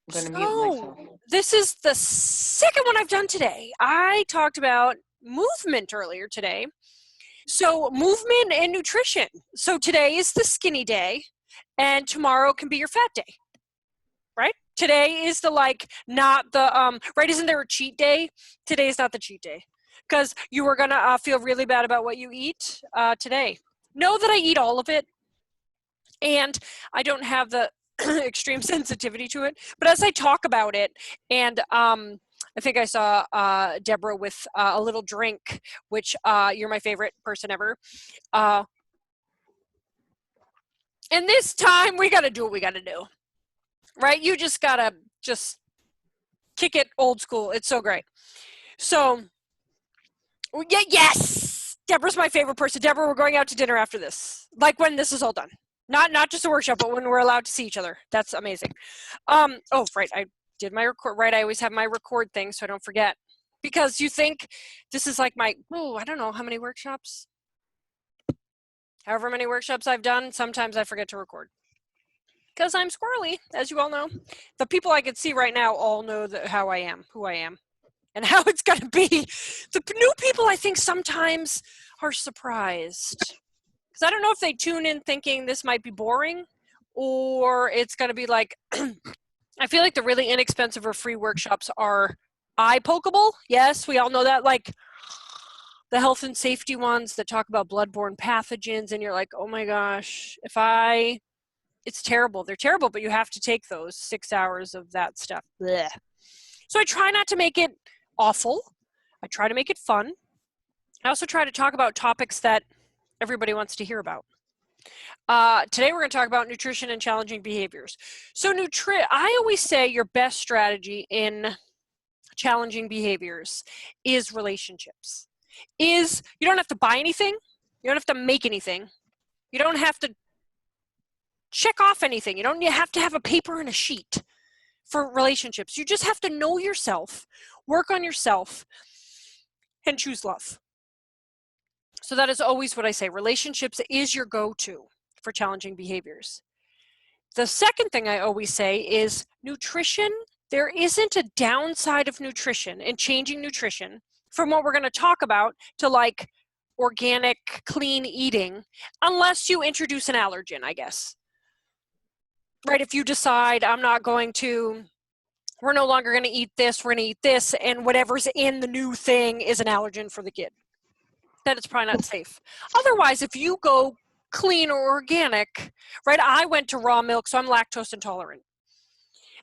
I'm going to mute myself. So, this is the second one I've done today. I talked about movement earlier today. So, movement and nutrition. So, today is the skinny day, and tomorrow can be your fat day, right? Today is the not the, right? Isn't there a cheat day? Today is not the cheat day because you were going to feel really bad about what you eat today. Know that I eat all of it, and I don't have the extreme sensitivity to it. But as I talk about it, and I think I saw Deborah with a little drink, which you're my favorite person ever. And this time we got to do what we got to do, right? You just got to just kick it old school. It's so great. So, yeah, yes, Deborah's my favorite person. Deborah, we're going out to dinner after this, like when this is all done. Not just a workshop, but when we're allowed to see each other. That's amazing. Oh, right. I did my record, right? I always have my record thing so I don't forget. Because you think this is like my, I don't know how many workshops. However many workshops I've done, sometimes I forget to record. Because I'm squirrely, as you all know. The people I can see right now all know how I am, who I am, and how it's going to be. The new people, I think, sometimes are surprised. Because I don't know if they tune in thinking this might be boring, or it's going to be like, I feel like the really inexpensive or free workshops are eye-pokeable. Yes, we all know that. Like the health and safety ones that talk about bloodborne pathogens, and you're like, oh my gosh, it's terrible. They're terrible, but you have to take those 6 hours of that stuff. Blech. So I try not to make it awful. I try to make it fun. I also try to talk about topics that everybody wants to hear about. Today we're going to talk about nutrition and challenging behaviors. So I always say your best strategy in challenging behaviors is relationships. You don't have to buy anything. You don't have to make anything. You don't have to check off anything. You don't have to have a paper and a sheet for relationships. You just have to know yourself, work on yourself, and choose love. So that is always what I say. Relationships is your go-to for challenging behaviors. The second thing I always say is nutrition. There isn't a downside of nutrition and changing nutrition from what we're going to talk about to like organic, clean eating, unless you introduce an allergen, I guess. Right? If you decide we're no longer going to eat this, we're going to eat this, and whatever's in the new thing is an allergen for the kid, then it's probably not safe. Otherwise, if you go clean or organic, right? I went to raw milk, so I'm lactose intolerant.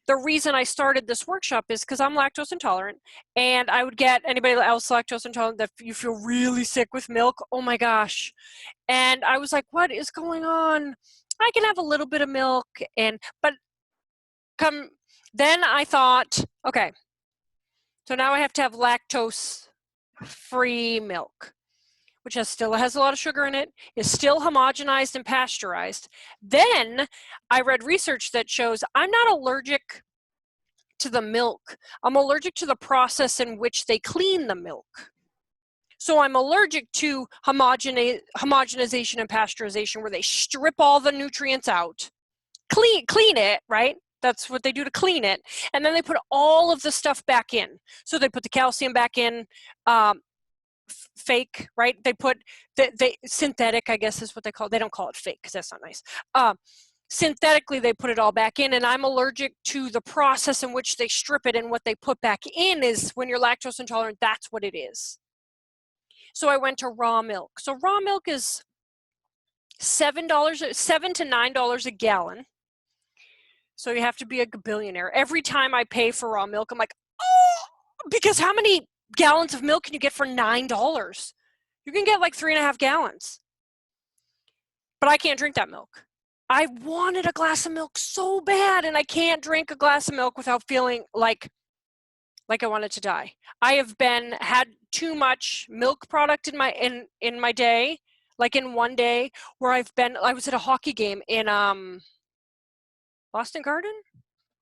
The reason I started this workshop is because I'm lactose intolerant, and I would get anybody else lactose intolerant that you feel really sick with milk. Oh my gosh. And I was like, what is going on? I can have a little bit of milk, but then I thought, okay, so now I have to have lactose-free milk, which still has a lot of sugar in it, is still homogenized and pasteurized. Then I read research that shows I'm not allergic to the milk. I'm allergic to the process in which they clean the milk. So I'm allergic to homogenization and pasteurization, where they strip all the nutrients out, clean it, right? That's what they do to clean it. And then they put all of the stuff back in. So they put the calcium back in, fake, right? They put synthetic, I guess is what they call it. They don't call it fake because that's not nice. Synthetically, they put it all back in, and I'm allergic to the process in which they strip it, and what they put back in is, when you're lactose intolerant, that's what it is. So I went to raw milk. So raw milk is $7 to $9 a gallon. So you have to be a billionaire. Every time I pay for raw milk, I'm like, oh, because how many gallons of milk can you get for $9? You can get like 3.5 gallons. But I can't drink that milk. I wanted a glass of milk so bad, and I can't drink a glass of milk without feeling like I wanted to die. I have had too much milk product in my day, like in one day, where I was at a hockey game in Boston Garden?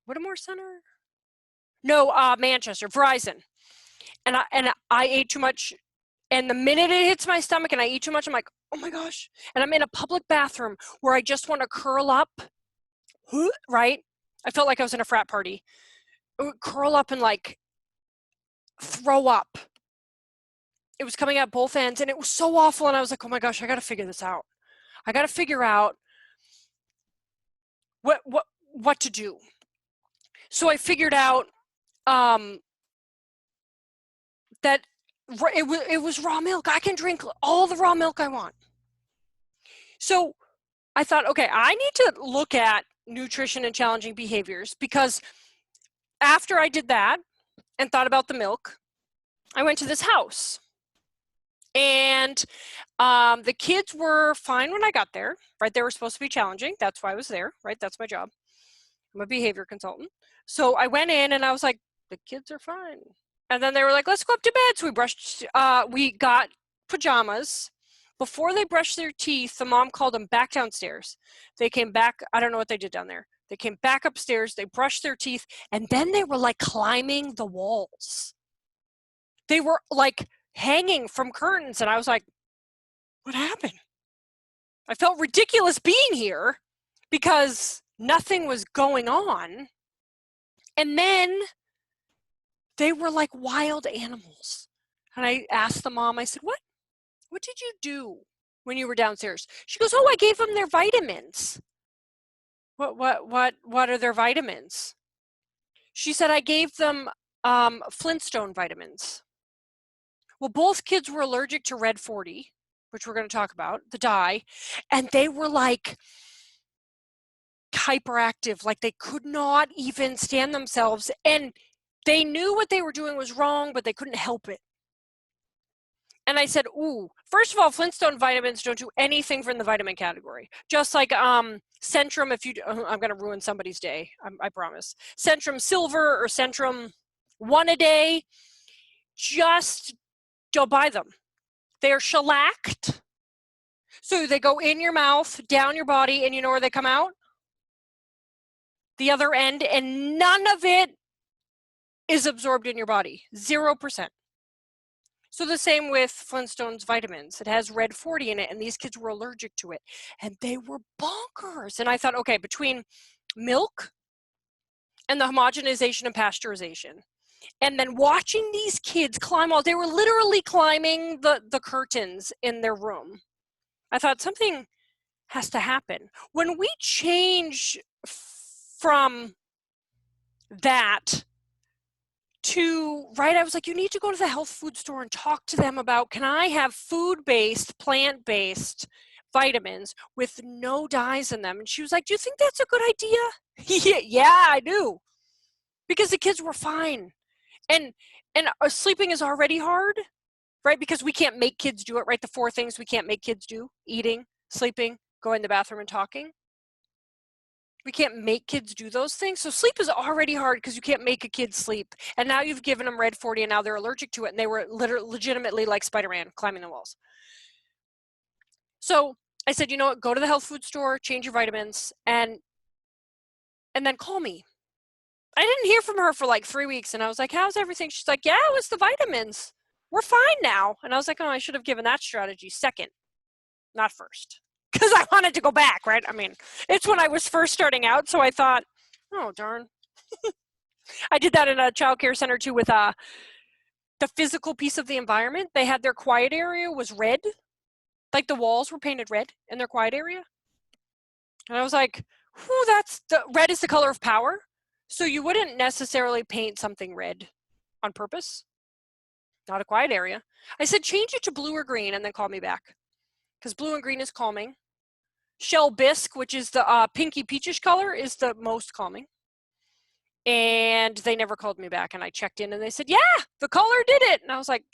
Whittemore Center? No, Manchester, Verizon. And I ate too much, and the minute it hits my stomach and I eat too much, I'm like, oh my gosh. And I'm in a public bathroom where I just want to curl up, right? I felt like I was in a frat party. It would curl up and like throw up. It was coming out both ends and it was so awful. And I was like, oh my gosh, I got to figure this out. I got to figure out what to do. So I figured out that it was raw milk. I can drink all the raw milk I want. So I thought, okay, I need to look at nutrition and challenging behaviors, because after I did that and thought about the milk, I went to this house. And the kids were fine when I got there, right? They were supposed to be challenging. That's why I was there, right? That's my job. I'm a behavior consultant. So I went in and I was like, the kids are fine. And then they were like, let's go up to bed. So we got pajamas. Before they brushed their teeth, the mom called them back downstairs. They came back. I don't know what they did down there. They came back upstairs. They brushed their teeth. And then they were like climbing the walls. They were like hanging from curtains. And I was like, what happened? I felt ridiculous being here because nothing was going on. And then they were like wild animals. And I asked the mom, I said, what did you do when you were downstairs? She goes, oh, I gave them their vitamins. What are their vitamins? She said, I gave them Flintstone vitamins. Well, both kids were allergic to Red 40, which we're going to talk about, the dye, and they were like hyperactive, like they could not even stand themselves, and they knew what they were doing was wrong, but they couldn't help it. And I said, ooh, first of all, Flintstone vitamins don't do anything from the vitamin category. Just like Centrum, I'm going to ruin somebody's day, I promise. Centrum Silver or Centrum One a Day, just don't buy them. They're shellacked. So they go in your mouth, down your body, and you know where they come out? The other end, and none of it is absorbed in your body, 0%. So the same with Flintstone's vitamins. It has Red 40 in it, and these kids were allergic to it, and they were bonkers. And I thought, okay, between milk and the homogenization and pasteurization, and then watching these kids climb they were literally climbing the curtains in their room. I thought something has to happen. When we change from that to, right, I was like, you need to go to the health food store and talk to them about, can I have food-based, plant-based vitamins with no dyes in them? And she was like, do you think that's a good idea? Yeah, I do. Because the kids were fine. And sleeping is already hard, right? Because we can't make kids do it, right? The 4 things we can't make kids do: eating, sleeping, going to the bathroom, and talking. We can't make kids do those things. So sleep is already hard because you can't make a kid sleep. And now you've given them Red 40 and now they're allergic to it. And they were legitimately like Spider-Man climbing the walls. So I said, you know what, go to the health food store, change your vitamins, and then call me. I didn't hear from her for like 3 weeks. And I was like, how's everything? She's like, yeah, it was the vitamins. We're fine now. And I was like, oh, I should have given that strategy second, not first. Because I wanted to go back, right? I mean, it's when I was first starting out, so I thought, oh, darn. I did that in a child care center too with the physical piece of the environment. They had their quiet area was red. Like the walls were painted red in their quiet area. And I was like, whew, red is the color of power. So you wouldn't necessarily paint something red on purpose. Not a quiet area. I said, change it to blue or green and then call me back. Because blue and green is calming. Shell bisque, which is the pinky peachish color, is the most calming. And they never called me back. And I checked in and they said, yeah, the color did it. And I was like,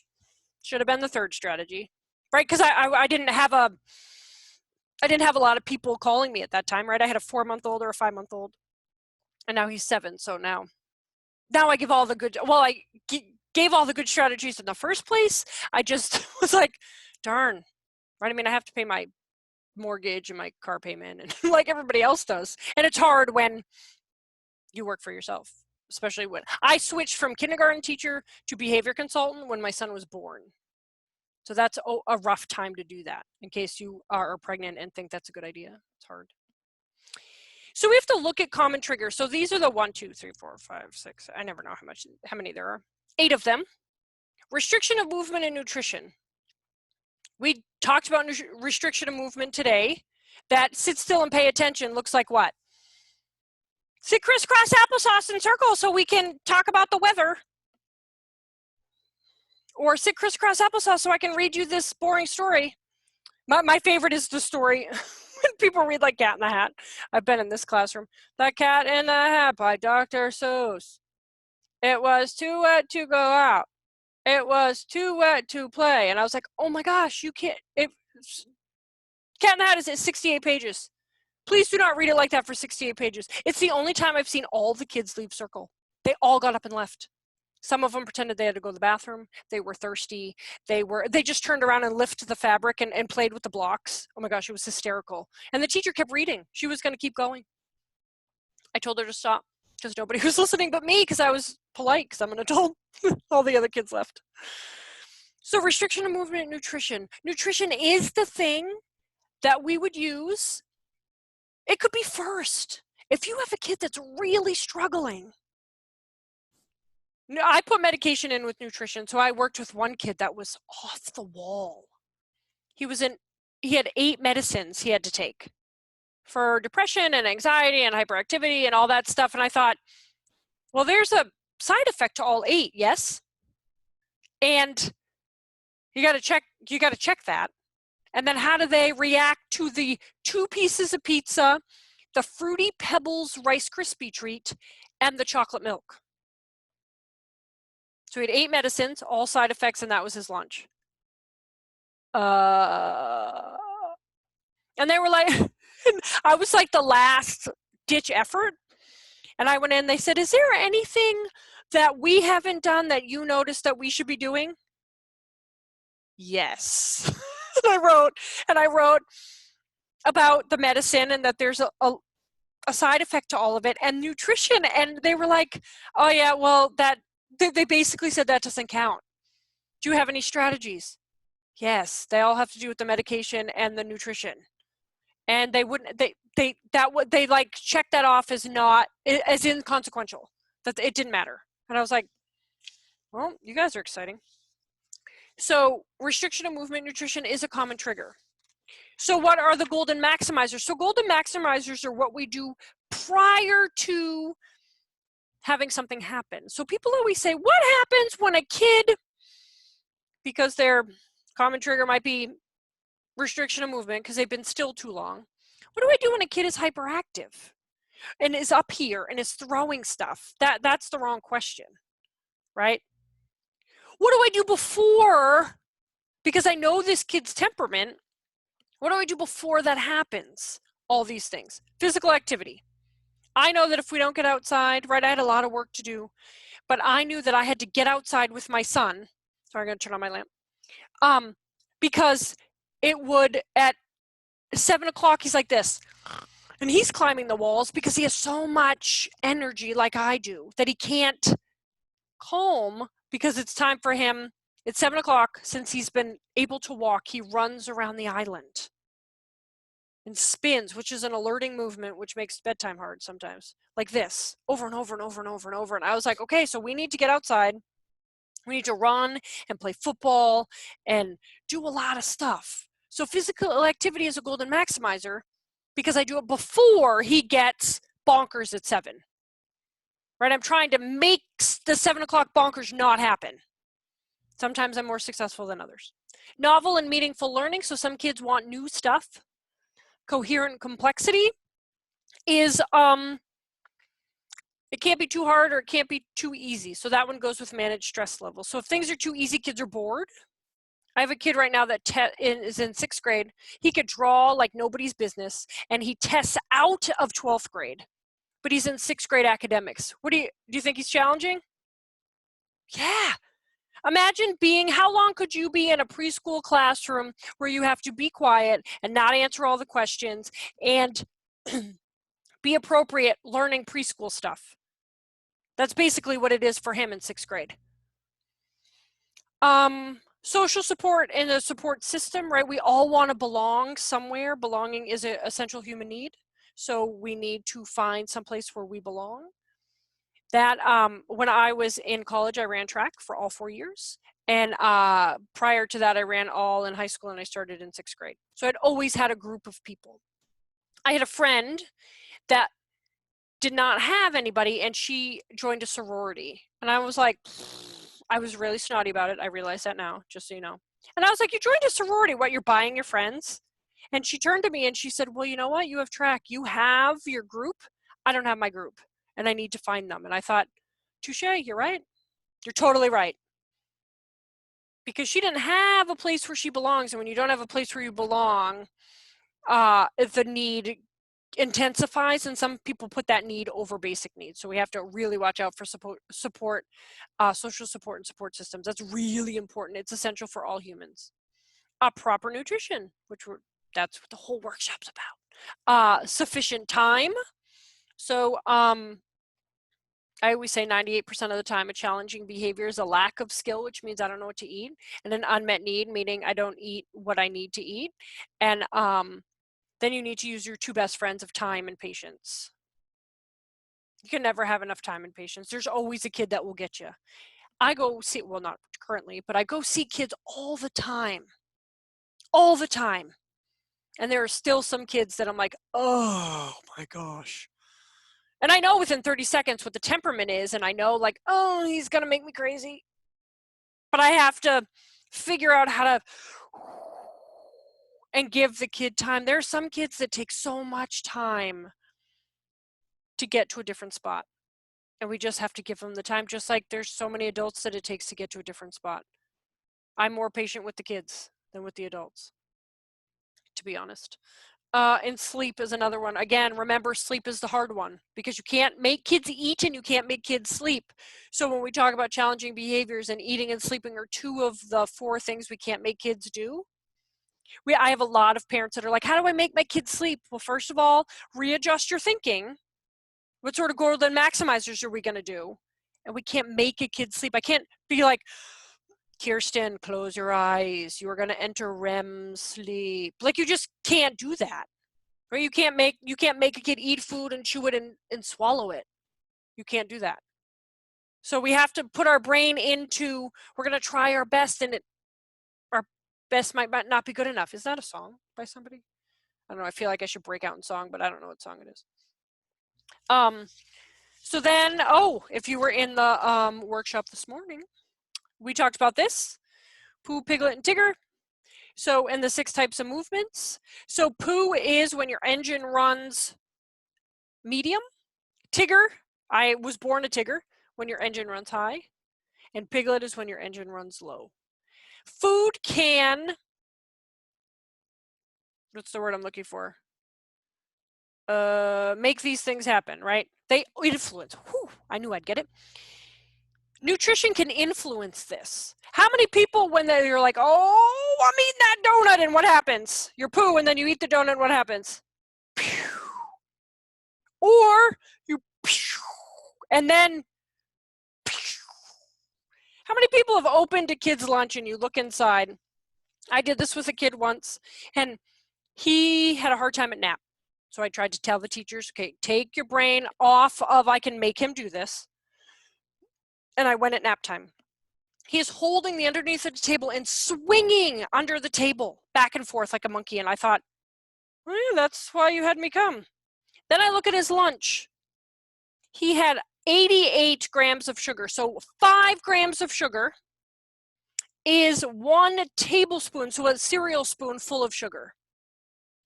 should have been the third strategy, right? Because I didn't have a lot of people calling me at that time, right? I had a 4-month-old or a 5-month-old, and now he's 7. So now I give all the good. Well, I gave all the good strategies in the first place. I just was like, darn, right? I mean, I have to pay my mortgage and my car payment and like everybody else does. And it's hard when you work for yourself, especially when I switched from kindergarten teacher to behavior consultant when my son was born. So that's a rough time to do that, in case you are pregnant and think that's a good idea. It's hard. So we have to look at common triggers. So these are the 1, 2, 3, 4, 5, 6. I never know how many there are. 8 of them. Restriction of movement and nutrition. We talked about restriction of movement today. That sit still and pay attention looks like what? Sit crisscross applesauce in circles so we can talk about the weather. Or sit crisscross applesauce so I can read you this boring story. My favorite is the story when people read like Cat in the Hat. I've been in this classroom. The Cat in the Hat by Dr. Seuss. It was too wet to go out. It was too wet to play. And I was like, oh my gosh, you can't. Cat in the Hat is at 68 pages. Please do not read it like that for 68 pages. It's the only time I've seen all the kids leave circle. They all got up and left. Some of them pretended they had to go to the bathroom. They were thirsty. They just turned around and lifted the fabric and played with the blocks. Oh my gosh, it was hysterical. And the teacher kept reading. She was going to keep going. I told her to stop because nobody was listening but me because I was polite because I'm an adult. All the other kids left. So restriction of movement and nutrition. Nutrition is the thing that we would use. It could be first. If you have a kid that's really struggling, I put medication in with nutrition. So I worked with one kid that was off the wall. He had 8 medicines he had to take for depression and anxiety and hyperactivity and all that stuff. And I thought, well, there's a side effect to all 8, yes? And you got to check that. And then how do they react to the 2 pieces of pizza, the Fruity Pebbles Rice Krispie treat, and the chocolate milk? So he had 8 medicines, all side effects, and that was his lunch. And they were like, I was like the last ditch effort. And I went in, they said, is there anything that we haven't done that you noticed that we should be doing? Yes. and I wrote about the medicine and that there's a side effect to all of it and nutrition. And they were like, oh yeah, well, they basically said that doesn't count. Do you have any strategies? Yes, they all have to do with the medication and the nutrition. And they wouldn't, they like check that off as not, as inconsequential, that it didn't matter. And I was like, well, you guys are exciting. So restriction of movement nutrition is a common trigger. So what are the golden maximizers? So golden maximizers are what we do prior to having something happen. So people always say, what happens when a kid, because their common trigger might be restriction of movement because they've been still too long. What do I do when a kid is hyperactive and is up here and is throwing stuff? That's the wrong question, right? What do I do before, because I know this kid's temperament, what do I do before that happens? All these things. Physical activity. I know that if we don't get outside, right, I had a lot of work to do, but I knew that I had to get outside with my son. Sorry, I'm going to turn on my lamp. Because it would, at 7 o'clock, he's like this. And he's climbing the walls because he has so much energy like I do that he can't calm because it's time for him. It's 7 o'clock. Since he's been able to walk, he runs around the island and spins, which is an alerting movement, which makes bedtime hard sometimes, like this, over and over and over and over and over. And I was like, okay, so we need to get outside. We need to run and play football and do a lot of stuff. So physical activity is a golden maximizer because I do it before he gets bonkers at 7. Right? I'm trying to make the 7 o'clock bonkers not happen. Sometimes I'm more successful than others. Novel and meaningful learning. So some kids want new stuff. Coherent complexity is, it can't be too hard or it can't be too easy. So that one goes with managed stress level. So if things are too easy, kids are bored. I have a kid right now that is in 6th grade. He could draw like nobody's business and he tests out of 12th grade, but he's in 6th grade academics. Do you think he's challenging? Yeah. Imagine how long could you be in a preschool classroom where you have to be quiet and not answer all the questions and be appropriate learning preschool stuff? That's basically what it is for him in 6th grade. Social support and a support system, right? We all want to belong somewhere. Belonging is an essential human need. So we need to find someplace where we belong. That when I was in college, I ran track for all 4 years. And prior to that, I ran all in high school, and I started in 6th grade. So I'd always had a group of people. I had a friend that did not have anybody, and she joined a sorority. And I was like, I was really snotty about it. I realize that now, just so you know. And I was like, you joined a sorority. What, you're buying your friends? And she turned to me and she said, well, you know what? You have track. You have your group. I don't have my group, and I need to find them. And I thought, touche, you're right. You're totally right. Because she didn't have a place where she belongs. And when you don't have a place where you belong, the need intensifies, and some people put that need over basic needs. So we have to really watch out for social support and support systems. That's really important. It's essential for all humans. Proper nutrition, that's what the whole workshop's about. Sufficient time. So I always say 98% of the time a challenging behavior is a lack of skill, which means I don't know what to eat, and an unmet need, meaning I don't eat what I need to eat. And then you need to use your two best friends of time and patience. You can never have enough time and patience. There's always a kid that will get you. I go see, well, not currently, but I go see kids all the time. All the time. And there are still some kids that I'm like, oh my gosh. And I know within 30 seconds what the temperament is, and I know like, oh, he's gonna make me crazy. But I have to figure out how to and give the kid time. There are some kids that take so much time to get to a different spot. And we just have to give them the time, just like there's so many adults that it takes to get to a different spot. I'm more patient with the kids than with the adults, to be honest. And sleep is another one. Again, remember, sleep is the hard one because you can't make kids eat and you can't make kids sleep. So when we talk about challenging behaviors, and eating and sleeping are 2 of the 4 things we can't make kids do. I have a lot of parents that are like, how do I make my kids sleep? Well, first of all, readjust your thinking. What sort of golden maximizers are we going to do? And we can't make a kid sleep. I can't be like, Kirsten, close your eyes. You are going to enter REM sleep. Like, you just can't do that. Right? You can't make a kid eat food and chew it and swallow it. You can't do that. So we have to put our brain into, we're going to try our best, and our best might not be good enough. Is that a song by somebody? I don't know. I feel like I should break out in song, but I don't know what song it is. So then, if you were in the workshop this morning, we talked about this, Pooh, Piglet, and Tigger. So in the 6 types of movements. So Pooh is when your engine runs medium. Tigger, I was born a Tigger, when your engine runs high. And Piglet is when your engine runs low. Food can, what's the word I'm looking for? Make these things happen, right? They influence. Whew, I knew I'd get it. Nutrition can influence this. How many people, when you're like, oh, I'm eating that donut, and what happens? You're Pooh, and then you eat the donut, and what happens? Pew. Or you, pew, and then, pew. How many people have opened a kid's lunch and you look inside? I did this with a kid once, and he had a hard time at nap. So I tried to tell the teachers, okay, take your brain off of, I can make him do this. And I went at nap time. He is holding the underneath of the table and swinging under the table back and forth like a monkey. And I thought, that's why you had me come. Then I look at his lunch. He had 88 grams of sugar. So 5 grams of sugar is 1 tablespoon, so a cereal spoon full of sugar.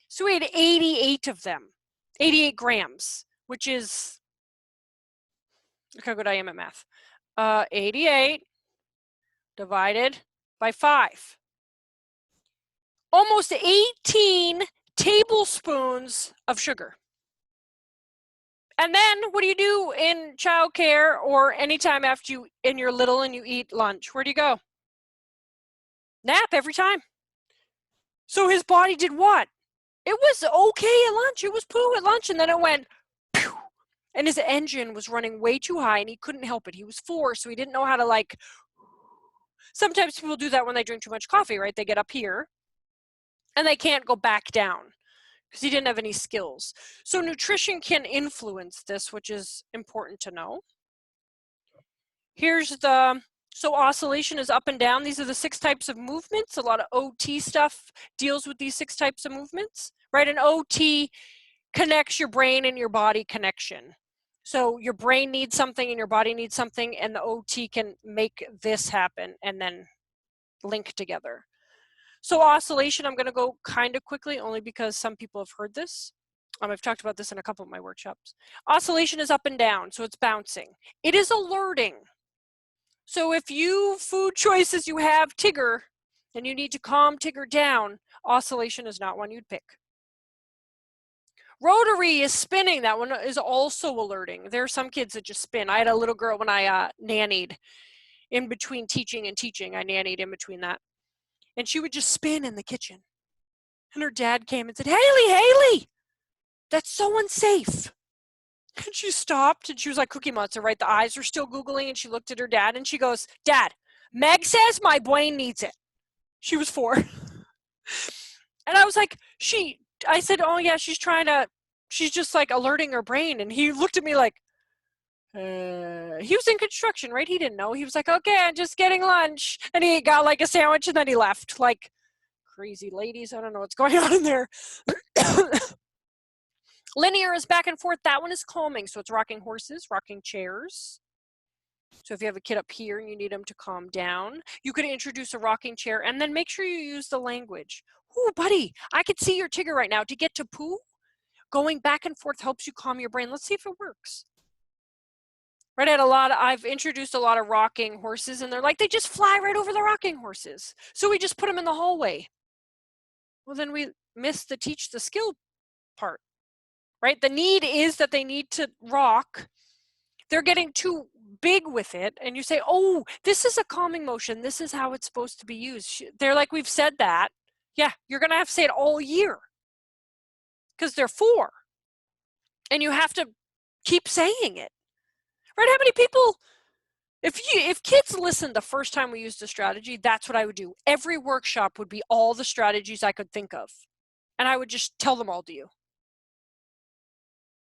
So we had 88 of them, 88 grams, which is, look how good I am at math. 88 divided by 5. Almost 18 tablespoons of sugar. And then what do you do in childcare or anytime after you're little and you eat lunch? Where do you go? Nap every time. So his body did what? It was okay at lunch. It was Pooh at lunch, and then it went, pew, and his engine was running way too high, and he couldn't help it. He was 4, so he didn't know how to, like, sometimes people do that when they drink too much coffee, right? They get up here, and they can't go back down because he didn't have any skills. So nutrition can influence this, which is important to know. Here's so oscillation is up and down. These are the 6 types of movements. A lot of OT stuff deals with these 6 types of movements, right? An OT connects your brain and your body connection. So your brain needs something and your body needs something, and the OT can make this happen and then link together. So oscillation, I'm going to go kind of quickly only because some people have heard this. I've talked about this in a couple of my workshops. Oscillation is up and down, so it's bouncing. It is alerting. So if food choices you have Tigger and you need to calm Tigger down, oscillation is not one you'd pick. Rotary is spinning. That one is also alerting. There are some kids that just spin. I had a little girl when I nannied in between teaching and teaching. I nannied in between that. And she would just spin in the kitchen. And her dad came and said, Haley, that's so unsafe. And she stopped and she was like Cookie Monster, right? The eyes were still googling and she looked at her dad and she goes, Dad, Meg says my brain needs it. She was 4. And I was like, I said, oh yeah, she's just like alerting her brain. And he looked at me like, he was in construction, right? He didn't know. He was like, okay, I'm just getting lunch. And he got like a sandwich and then he left. Like, crazy ladies, I don't know what's going on in there. Linear is back and forth. That one is calming. So it's rocking horses, rocking chairs. So if you have a kid up here and you need them to calm down, you could introduce a rocking chair and then make sure you use the language. Ooh, buddy, I could see your Tigger right now. To get to poo, going back and forth helps you calm your brain. Let's see if it works. Right, I've introduced a lot of rocking horses and they're like, they just fly right over the rocking horses. So we just put them in the hallway. Well, then we miss the teach the skill part. Right? The need is that they need to rock. They're getting too big with it. And you say, oh, this is a calming motion. This is how it's supposed to be used. They're like, we've said that. Yeah, you're going to have to say it all year because they're 4. And you have to keep saying it. Right? How many people, if kids listened the first time we used a strategy, that's what I would do. Every workshop would be all the strategies I could think of. And I would just tell them all to you.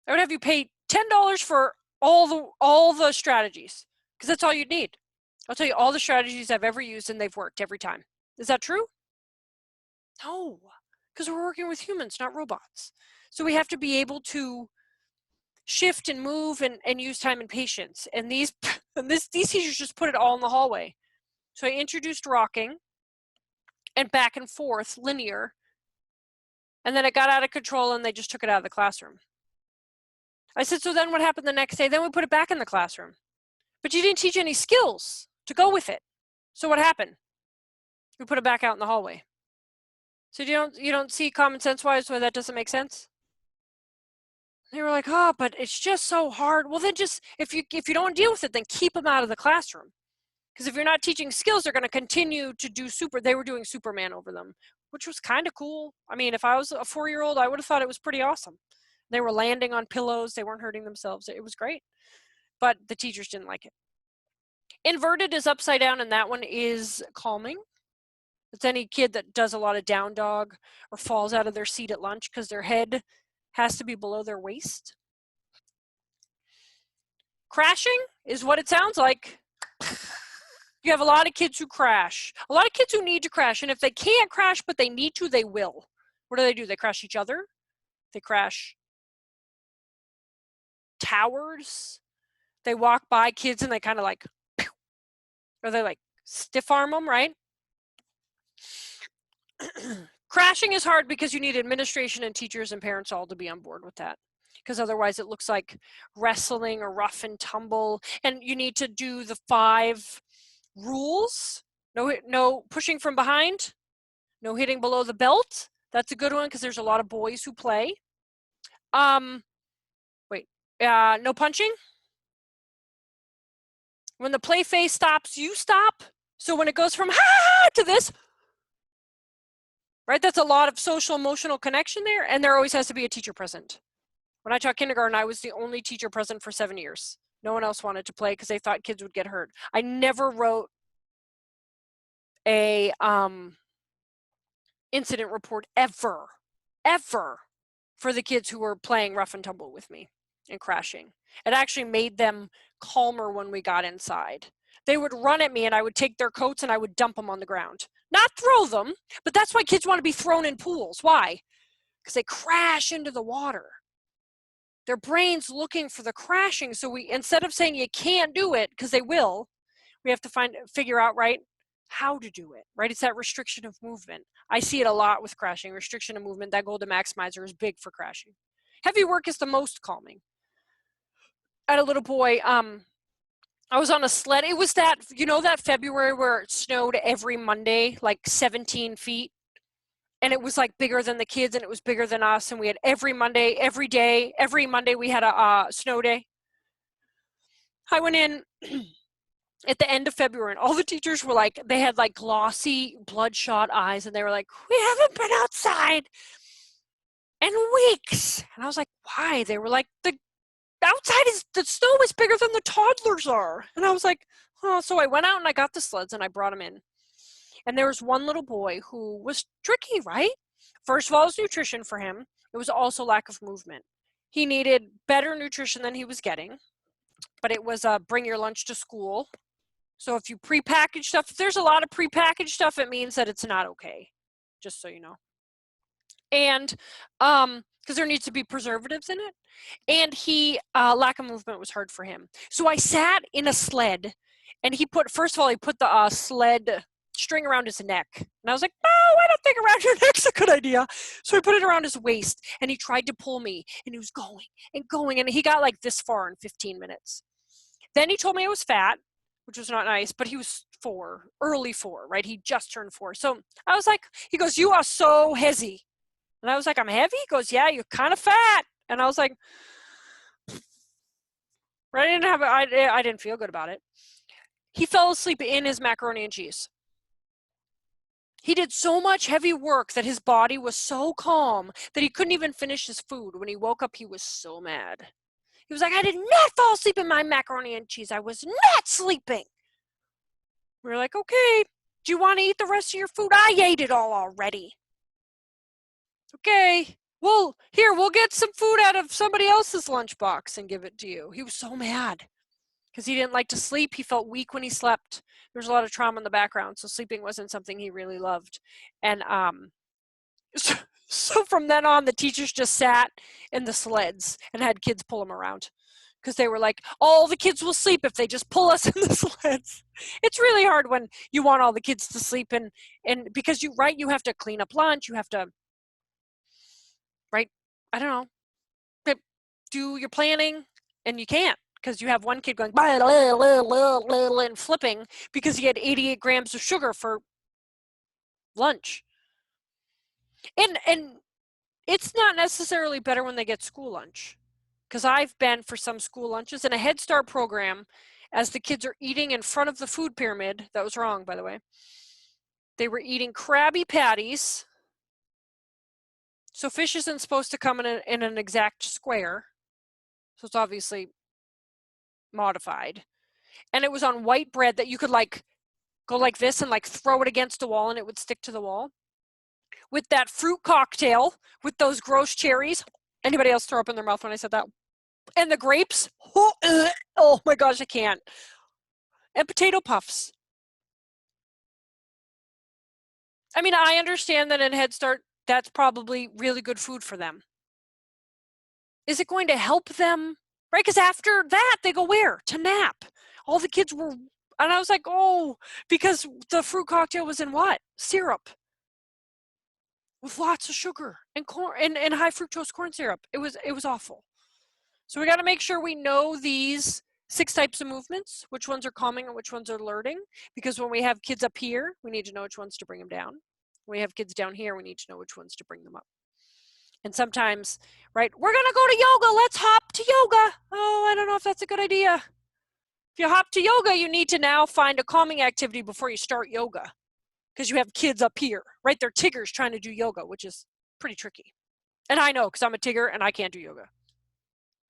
I would have you pay $10 for all the strategies because that's all you need. I'll tell you all the strategies I've ever used and they've worked every time. Is that true? No, because we're working with humans, not robots. So we have to be able to shift and move and use time and patience. And these teachers just put it all in the hallway. So I introduced rocking and back and forth, linear, and then it got out of control and they just took it out of the classroom. I said, so then what happened the next day? Then we put it back in the classroom. But you didn't teach any skills to go with it. So what happened? We put it back out in the hallway. So you don't see common sense wise why that doesn't make sense? They were like, oh, but it's just so hard. Well, then just, if you don't deal with it, then keep them out of the classroom. Because if you're not teaching skills, they're going to continue to do they were doing Superman over them, which was kind of cool. I mean, if I was a 4-year-old, I would have thought it was pretty awesome. They were landing on pillows. They weren't hurting themselves. It was great. But the teachers didn't like it. Inverted is upside down, and that one is calming. It's any kid that does a lot of down dog or falls out of their seat at lunch because their head has to be below their waist. Crashing is what it sounds like. You have a lot of kids who crash. A lot of kids who need to crash, and if they can't crash but they need to, they will. What do? They crash each other. They crash towers. They walk by kids and they kind of like, or they like stiff arm them, right? Crashing is hard because you need administration and teachers and parents all to be on board with that. Because otherwise it looks like wrestling or rough and tumble. And you need to do the 5 rules. No pushing from behind. No hitting below the belt. That's a good one because there's a lot of boys who play. No punching. When the play phase stops, you stop. So when it goes from ha to this, right, that's a lot of social emotional connection there, and there always has to be a teacher present. When I taught kindergarten, I was the only teacher present for 7 years. No one else wanted to play because they thought kids would get hurt. I never wrote a incident report ever. for the kids who were playing rough and tumble with me and crashing. It actually made them calmer when we got inside. They would run at me and I would take their coats and I would dump them on the ground. Not throw them, but that's why kids want to be thrown in pools. Why? Because they crash into the water. Their brain's looking for the crashing. So we, instead of saying you can't do it, because they will, we have to figure out, right, how to do it, right? It's that restriction of movement. I see it a lot with crashing. Restriction of movement, that golden maximizer is big for crashing. Heavy work is the most calming. I had a little boy, I was on a sled. It was that, you know, that February where it snowed every Monday, like 17 feet. And it was like bigger than the kids and it was bigger than us. And we had every Monday, every Monday we had a snow day. I went in at the end of February and all the teachers were like, they had like glossy bloodshot eyes and they were like, we haven't been outside in weeks. And I was like, why? They were like, the snow is bigger than the toddlers are. And I was like, oh, so I went out and I got the sleds and I brought them in. And there was one little boy who was tricky, right? First of all, it was nutrition for him. It was also lack of movement. He needed better nutrition than he was getting, but it was bring your lunch to school. So if you prepackage stuff, if there's a lot of prepackaged stuff, it means that it's not okay, just so you know. And because there needs to be preservatives in it. And lack of movement was hard for him. So I sat in a sled and first of all, he put the sled string around his neck. And I was like, no, I don't think around your neck's a good idea. So I put it around his waist and he tried to pull me and he was going and going. And he got like this far in 15 minutes. Then he told me I was fat, which was not nice, but he was early 4, right? He just turned 4. So I was like, he goes, you are so heavy. And I was like, I'm heavy? He goes, yeah, you're kind of fat. And I was like, I didn't feel good about it. He fell asleep in his macaroni and cheese. He did so much heavy work that his body was so calm that he couldn't even finish his food. When he woke up, he was so mad. He was like, I did not fall asleep in my macaroni and cheese. I was not sleeping. We were like, okay, do you want to eat the rest of your food? I ate it all already. Okay, well, here, we'll get some food out of somebody else's lunchbox and give it to you. He was so mad because he didn't like to sleep. He felt weak when he slept. There was a lot of trauma in the background, so sleeping wasn't something he really loved. And so from then on, the teachers just sat in the sleds and had kids pull them around because they were like, all the kids will sleep if they just pull us in the sleds. It's really hard when you want all the kids to sleep and because you have to clean up lunch, you have to, right? I don't know, do your planning and you can't because you have one kid going and flipping because he had 88 grams of sugar for lunch. And it's not necessarily better when they get school lunch because I've been for some school lunches in a Head Start program as the kids are eating in front of the food pyramid. That was wrong, by the way. They were eating Krabby Patties. So fish isn't supposed to come in an exact square. So it's obviously modified. And it was on white bread that you could like go like this and like throw it against the wall and it would stick to the wall. With that fruit cocktail, with those gross cherries. Anybody else throw up in their mouth when I said that? And the grapes. Oh my gosh, I can't. And potato puffs. I mean, I understand that in Head Start, that's probably really good food for them. Is it going to help them? Right? Because after that, they go where? To nap. All the kids were, and I was like, oh, because the fruit cocktail was in what? Syrup. With lots of sugar and corn and high fructose corn syrup. It was awful. So we got to make sure we know these 6 types of movements, which ones are calming and which ones are alerting, because when we have kids up here, we need to know which ones to bring them down. When we have kids down here, we need to know which ones to bring them up. And sometimes, right, we're going to go to yoga. Let's hop to yoga. Oh, I don't know if that's a good idea. If you hop to yoga, you need to now find a calming activity before you start yoga because you have kids up here, right? They're Tiggers trying to do yoga, which is pretty tricky. And I know because I'm a Tigger and I can't do yoga.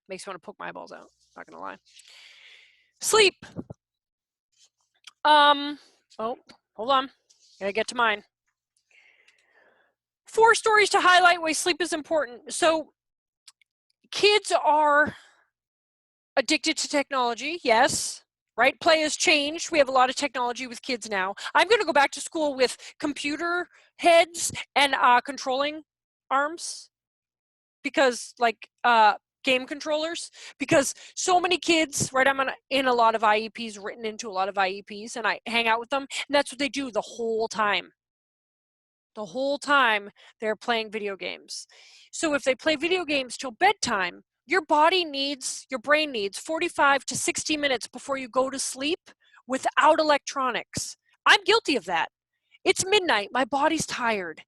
Makes me want to poke my eyeballs out, not going to lie. Sleep. Oh, hold on. Gotta get to mine. 4 stories to highlight why sleep is important. So kids are addicted to technology, yes. Right? Play has changed. We have a lot of technology with kids now. I'm going to go back to school with computer heads and controlling arms because like game controllers, because so many kids, right? I'm in a lot of IEPs, written into a lot of IEPs, and I hang out with them, and that's what they do the whole time. The whole time they're playing video games. So if they play video games till bedtime, your brain needs 45 to 60 minutes before you go to sleep without electronics. I'm guilty of that. It's midnight, my body's tired.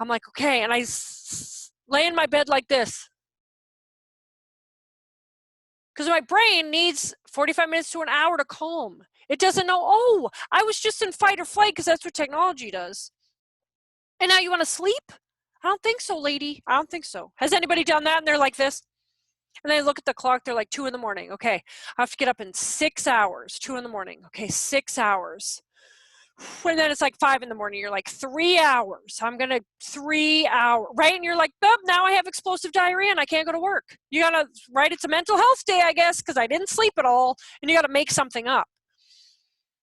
I'm like, okay, and I lay in my bed like this. Because my brain needs 45 minutes to an hour to calm. It doesn't know, oh, I was just in fight or flight because that's what technology does. And now you want to sleep? I don't think so, lady. I don't think so. Has anybody done that? And they're like this. And they look at the clock. They're like 2 in the morning. Okay, I have to get up in 6 hours. 2 in the morning. Okay, 6 hours. And then it's like 5 in the morning. You're like 3 hours. I'm going to 3 hours, right? And you're like, oh, now I have explosive diarrhea and I can't go to work. You got to, right? It's a mental health day, I guess, because I didn't sleep at all. And you got to make something up.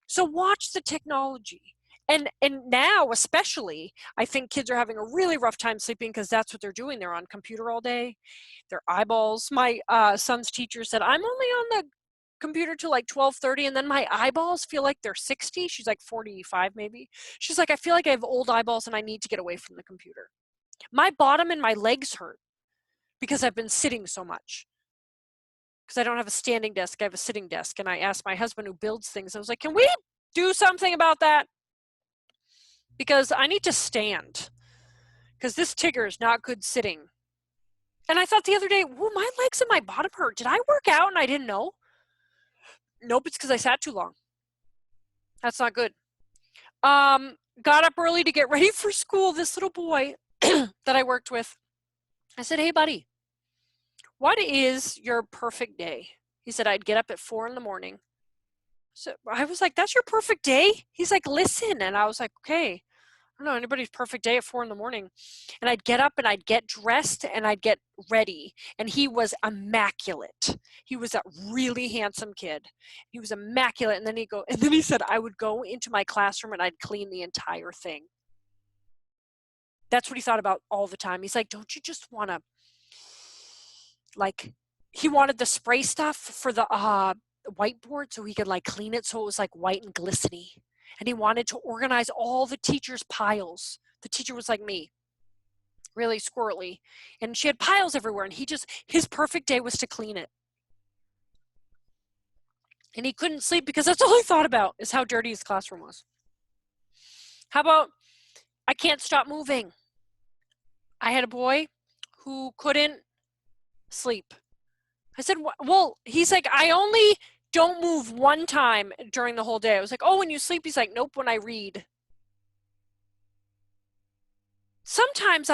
So watch the technology. And now, especially, I think kids are having a really rough time sleeping because that's what they're doing. They're on computer all day. Their eyeballs. My son's teacher said, I'm only on the computer till like 12:30, and then my eyeballs feel like they're 60. She's like 45 maybe. She's like, I feel like I have old eyeballs and I need to get away from the computer. My bottom and my legs hurt because I've been sitting so much. Because I don't have a standing desk, I have a sitting desk. And I asked my husband who builds things, I was like, can we do something about that? Because I need to stand. Because this Tigger is not good sitting. And I thought the other day, well, my legs and my bottom hurt. Did I work out and I didn't know? Nope, it's because I sat too long. That's not good. Got up early to get ready for school. This little boy that I worked with, I said, hey, buddy, what is your perfect day? He said, I'd get up at 4 in the morning. So I was like, that's your perfect day? He's like, listen. And I was like, okay. I don't know anybody's perfect day at 4 in the morning. And I'd get up and I'd get dressed and I'd get ready. And he was immaculate. He was a really handsome kid. He was immaculate. And then he said, I would go into my classroom and I'd clean the entire thing. That's what he thought about all the time. He's like, don't you just want to, like, he wanted the spray stuff for the whiteboard so he could like clean it so it was like white and glistening. And he wanted to organize all the teachers' piles. The teacher was like me, really squirrely. And she had piles everywhere. And his perfect day was to clean it. And he couldn't sleep because that's all he thought about is how dirty his classroom was. How about, I can't stop moving. I had a boy who couldn't sleep. I said, well, he's like, I only don't move one time during the whole day. I was like, oh, when you sleep? He's like, nope, when I read. Sometimes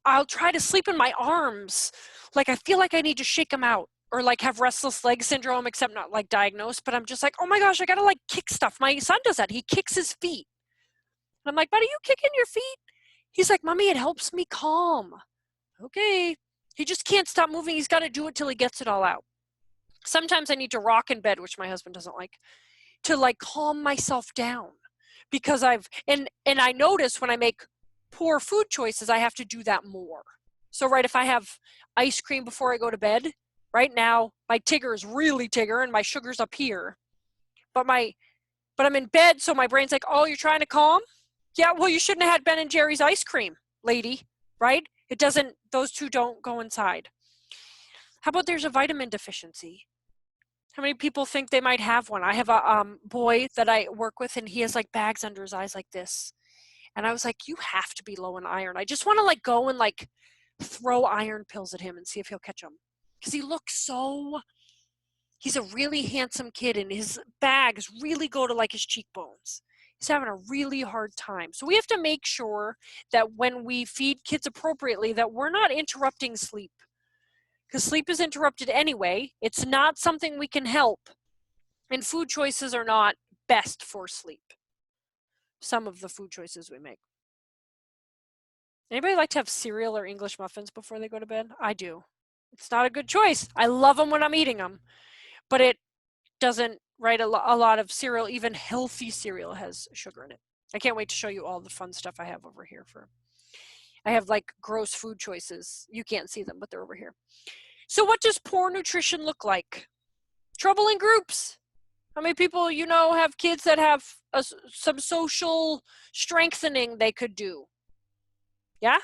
I'll try to sleep in my arms. Like I feel like I need to shake them out or like have restless leg syndrome, except not like diagnosed, but I'm just like, oh my gosh, I got to like kick stuff. My son does that. He kicks his feet. And I'm like, buddy, you kicking your feet? He's like, mommy, it helps me calm. Okay. He just can't stop moving. He's got to do it till he gets it all out. Sometimes I need to rock in bed, which my husband doesn't like, to like calm myself down because and I notice when I make poor food choices, I have to do that more. So right, if I have ice cream before I go to bed, right now my Tigger is really Tigger and my sugar's up here, but I'm in bed, so my brain's like, oh, you're trying to calm? Yeah, well, you shouldn't have had Ben and Jerry's ice cream, lady, right? Those two don't go inside. How about there's a vitamin deficiency? How many people think they might have one? I have a boy that I work with, and he has like bags under his eyes like this. And I was like, you have to be low in iron. I just want to like go and like throw iron pills at him and see if he'll catch them. Because he's a really handsome kid, and his bags really go to like his cheekbones. He's having a really hard time. So we have to make sure that when we feed kids appropriately, that we're not interrupting sleep. Because sleep is interrupted anyway. It's not something we can help. And food choices are not best for sleep. Some of the food choices we make. Anybody like to have cereal or English muffins before they go to bed? I do. It's not a good choice. I love them when I'm eating them, but it doesn't, right? A lot of cereal, even healthy cereal, has sugar in it. I can't wait to show you all the fun stuff I have over here. I have like gross food choices. You can't see them, but they're over here. So what does poor nutrition look like? Trouble in groups. How many people you know have kids that have some social strengthening they could do? Yeah?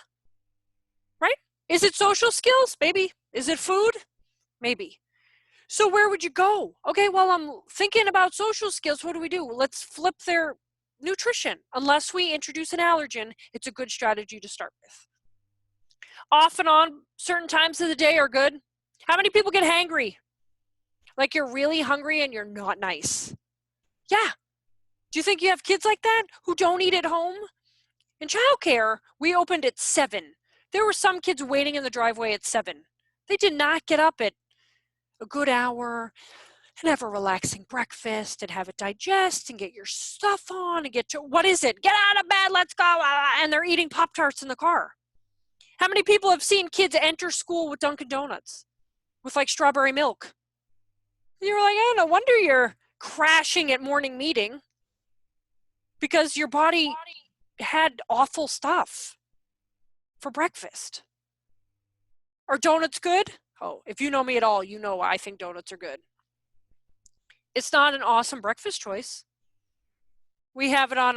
Right? Is it social skills? Maybe. Is it food? Maybe. So where would you go? Okay, well, I'm thinking about social skills. What do? Let's flip their nutrition. Unless we introduce an allergen, it's a good strategy to start with. Off and on, certain times of the day are good. How many people get hangry? Like you're really hungry and you're not nice. Yeah. Do you think you have kids like that who don't eat at home? In childcare, we opened at 7. There were some kids waiting in the driveway at 7. They did not get up at a good hour and have a relaxing breakfast and have it digest and get your stuff on and get to, what is it? Get out of bed, let's go. And they're eating Pop-Tarts in the car. How many people have seen kids enter school with Dunkin' Donuts with like strawberry milk? You're like, oh, no wonder you're crashing at morning meeting, because your body had awful stuff for breakfast. Are donuts good? Oh, if you know me at all, you know I think donuts are good. It's not an awesome breakfast choice. We have it on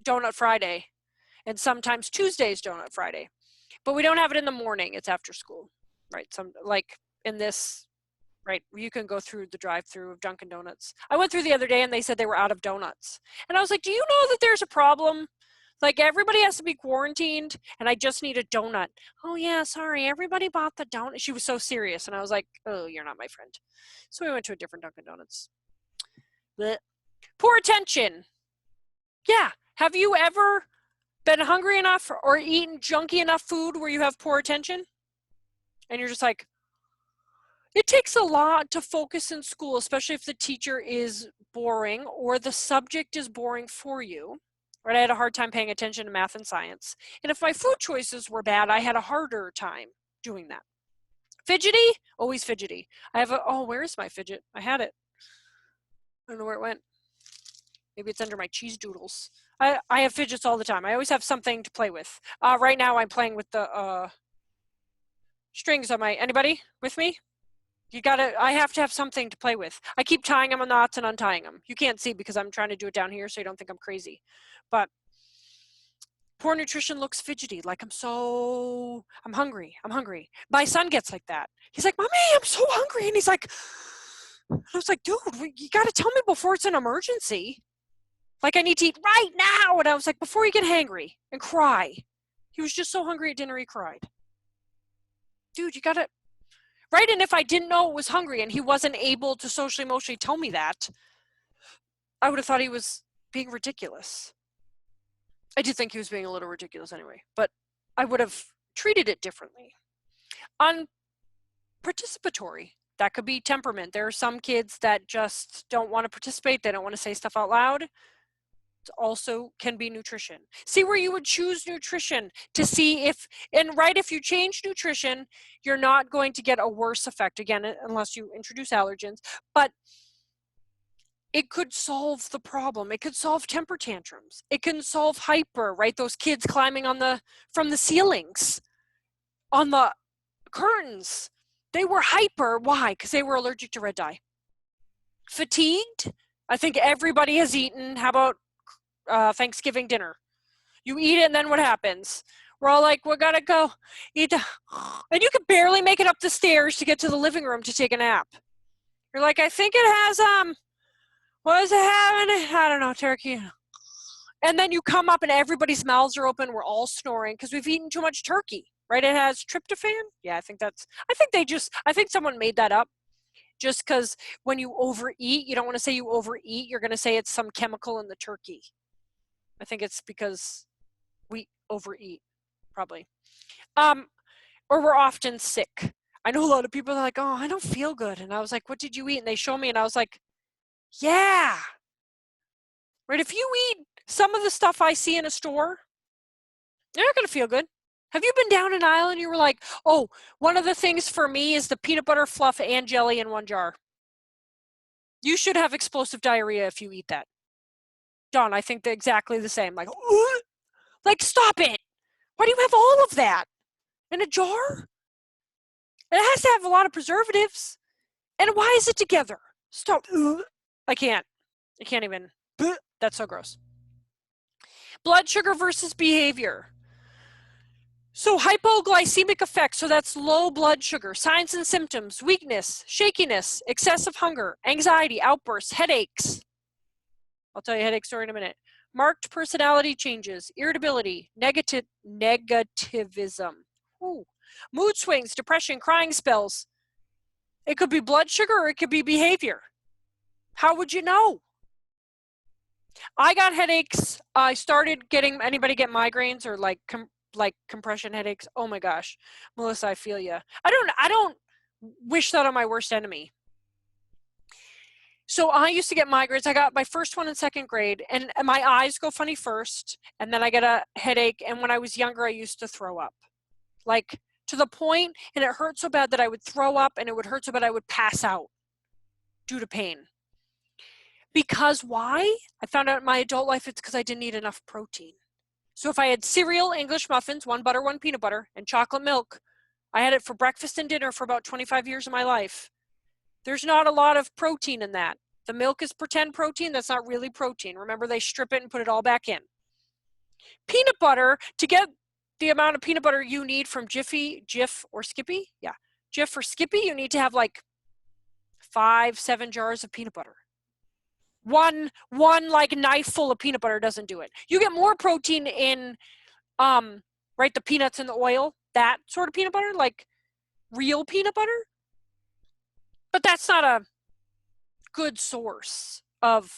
Donut Friday, and sometimes Tuesday's Donut Friday, but we don't have it in the morning. It's after school, right? Some like in this, right? You can go through the drive-through of Dunkin' Donuts. I went through the other day and they said they were out of donuts, and I was like, do you know that there's a problem? Like everybody has to be quarantined and I just need a donut. Oh yeah, sorry, everybody bought the donut. She was so serious and I was like, oh, you're not my friend. So we went to a different Dunkin' Donuts. Blech. Poor attention. Yeah, have you ever been hungry enough or eaten junky enough food where you have poor attention? And you're just like, it takes a lot to focus in school, especially if the teacher is boring or the subject is boring for you. Right, I had a hard time paying attention to math and science. And if my food choices were bad, I had a harder time doing that. Fidgety? Always fidgety. I have where is my fidget? I had it. I don't know where it went. Maybe it's under my cheese doodles. I have fidgets all the time. I always have something to play with. Right now I'm playing with the strings on my, anybody with me? I have to have something to play with. I keep tying them in knots and untying them. You can't see because I'm trying to do it down here so you don't think I'm crazy. But poor nutrition looks fidgety, like I'm hungry. My son gets like that. He's like, Mommy, I'm so hungry. And he's like, I was like, dude, you got to tell me before it's an emergency. Like I need to eat right now. And I was like, before you get hangry and cry. He was just so hungry at dinner, he cried. Dude, you got to, right? And if I didn't know it was hungry and he wasn't able to socially, emotionally tell me that, I would have thought he was being ridiculous. I did think he was being a little ridiculous anyway, but I would have treated it differently. On participatory, that could be temperament. There are some kids that just don't want to participate. They don't want to say stuff out loud. It also can be nutrition. See where you would choose nutrition to see if you change nutrition, you're not going to get a worse effect, again, unless you introduce allergens, but it could solve the problem. It could solve temper tantrums. It can solve hyper, right? Those kids climbing from the ceilings, on the curtains. They were hyper. Why? Because they were allergic to red dye. Fatigued? I think everybody has eaten. How about Thanksgiving dinner? You eat it and then what happens? We're all like, we gotta go eat. And you can barely make it up the stairs to get to the living room to take a nap. You're like, I think it has, what does it have? I don't know, turkey. And then you come up and everybody's mouths are open. We're all snoring because we've eaten too much turkey, right? It has tryptophan. Yeah, I think someone made that up just because when you overeat, you don't want to say you overeat. You're going to say it's some chemical in the turkey. I think it's because we overeat, probably. Or we're often sick. I know a lot of people are like, oh, I don't feel good. And I was like, what did you eat? And they show me and I was like, yeah. Right? If you eat some of the stuff I see in a store, you're not going to feel good. Have you been down an aisle and you were like, oh, one of the things for me is the peanut butter fluff and jelly in one jar. You should have explosive diarrhea if you eat that. John, I think they're exactly the same. Like, stop it. Why do you have all of that in a jar? It has to have a lot of preservatives. And why is it together? Stop. I can't even. That's so gross. Blood sugar versus behavior. So hypoglycemic effects, so that's low blood sugar. Signs and symptoms: weakness, shakiness, excessive hunger, anxiety, outbursts, headaches. I'll tell you a headache story in a minute. Marked personality changes, irritability, negativism. Ooh. Mood swings, depression, crying spells. It could be blood sugar or it could be behavior. How would you know? I got headaches. I started getting, anybody get migraines or like compression headaches? Oh my gosh. Melissa, I feel you. I don't wish that on my worst enemy. So I used to get migraines. I got my first one in second grade, and my eyes go funny first, and then I get a headache. And when I was younger, I used to throw up, like to the point, and it hurt so bad that I would throw up, and it would hurt so bad I would pass out due to pain. Because why? I found out in my adult life it's because I didn't eat enough protein. So if I had cereal, English muffins, 1 butter, 1 peanut butter, and chocolate milk, I had it for breakfast and dinner for about 25 years of my life. There's not a lot of protein in that. The milk is pretend protein. That's not really protein. Remember, they strip it and put it all back in. Peanut butter, to get the amount of peanut butter you need from Jif or Skippy, Jif or Skippy, you need to have like 5-7 jars of peanut butter. One like knife full of peanut butter doesn't do it. You get more protein in, right, the peanuts and the oil, that sort of peanut butter, like real peanut butter. But that's not a good source of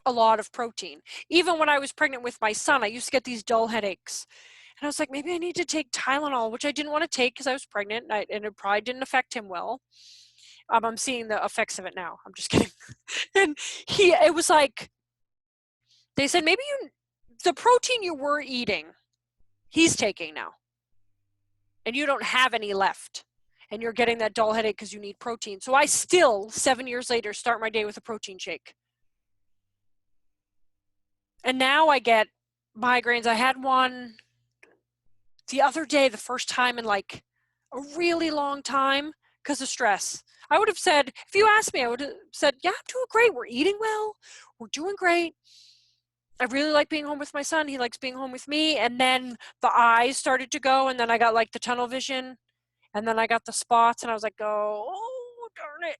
a lot of protein. Even when I was pregnant with my son, I used to get these dull headaches. And I was like, maybe I need to take Tylenol, which I didn't want to take because I was pregnant, and it probably didn't affect him well. I'm seeing the effects of it now. I'm just kidding. And it was like, they said, maybe the protein you were eating, he's taking now. And you don't have any left. And you're getting that dull headache because you need protein. So I still, 7 years later, start my day with a protein shake. And now I get migraines. I had one the other day, the first time in like a really long time because of stress. I would have said, if you asked me, I would have said, yeah, I'm doing great. We're eating well. We're doing great. I really like being home with my son. He likes being home with me. And then the eyes started to go, and then I got like the tunnel vision, and then I got the spots, and I was like, oh, darn it.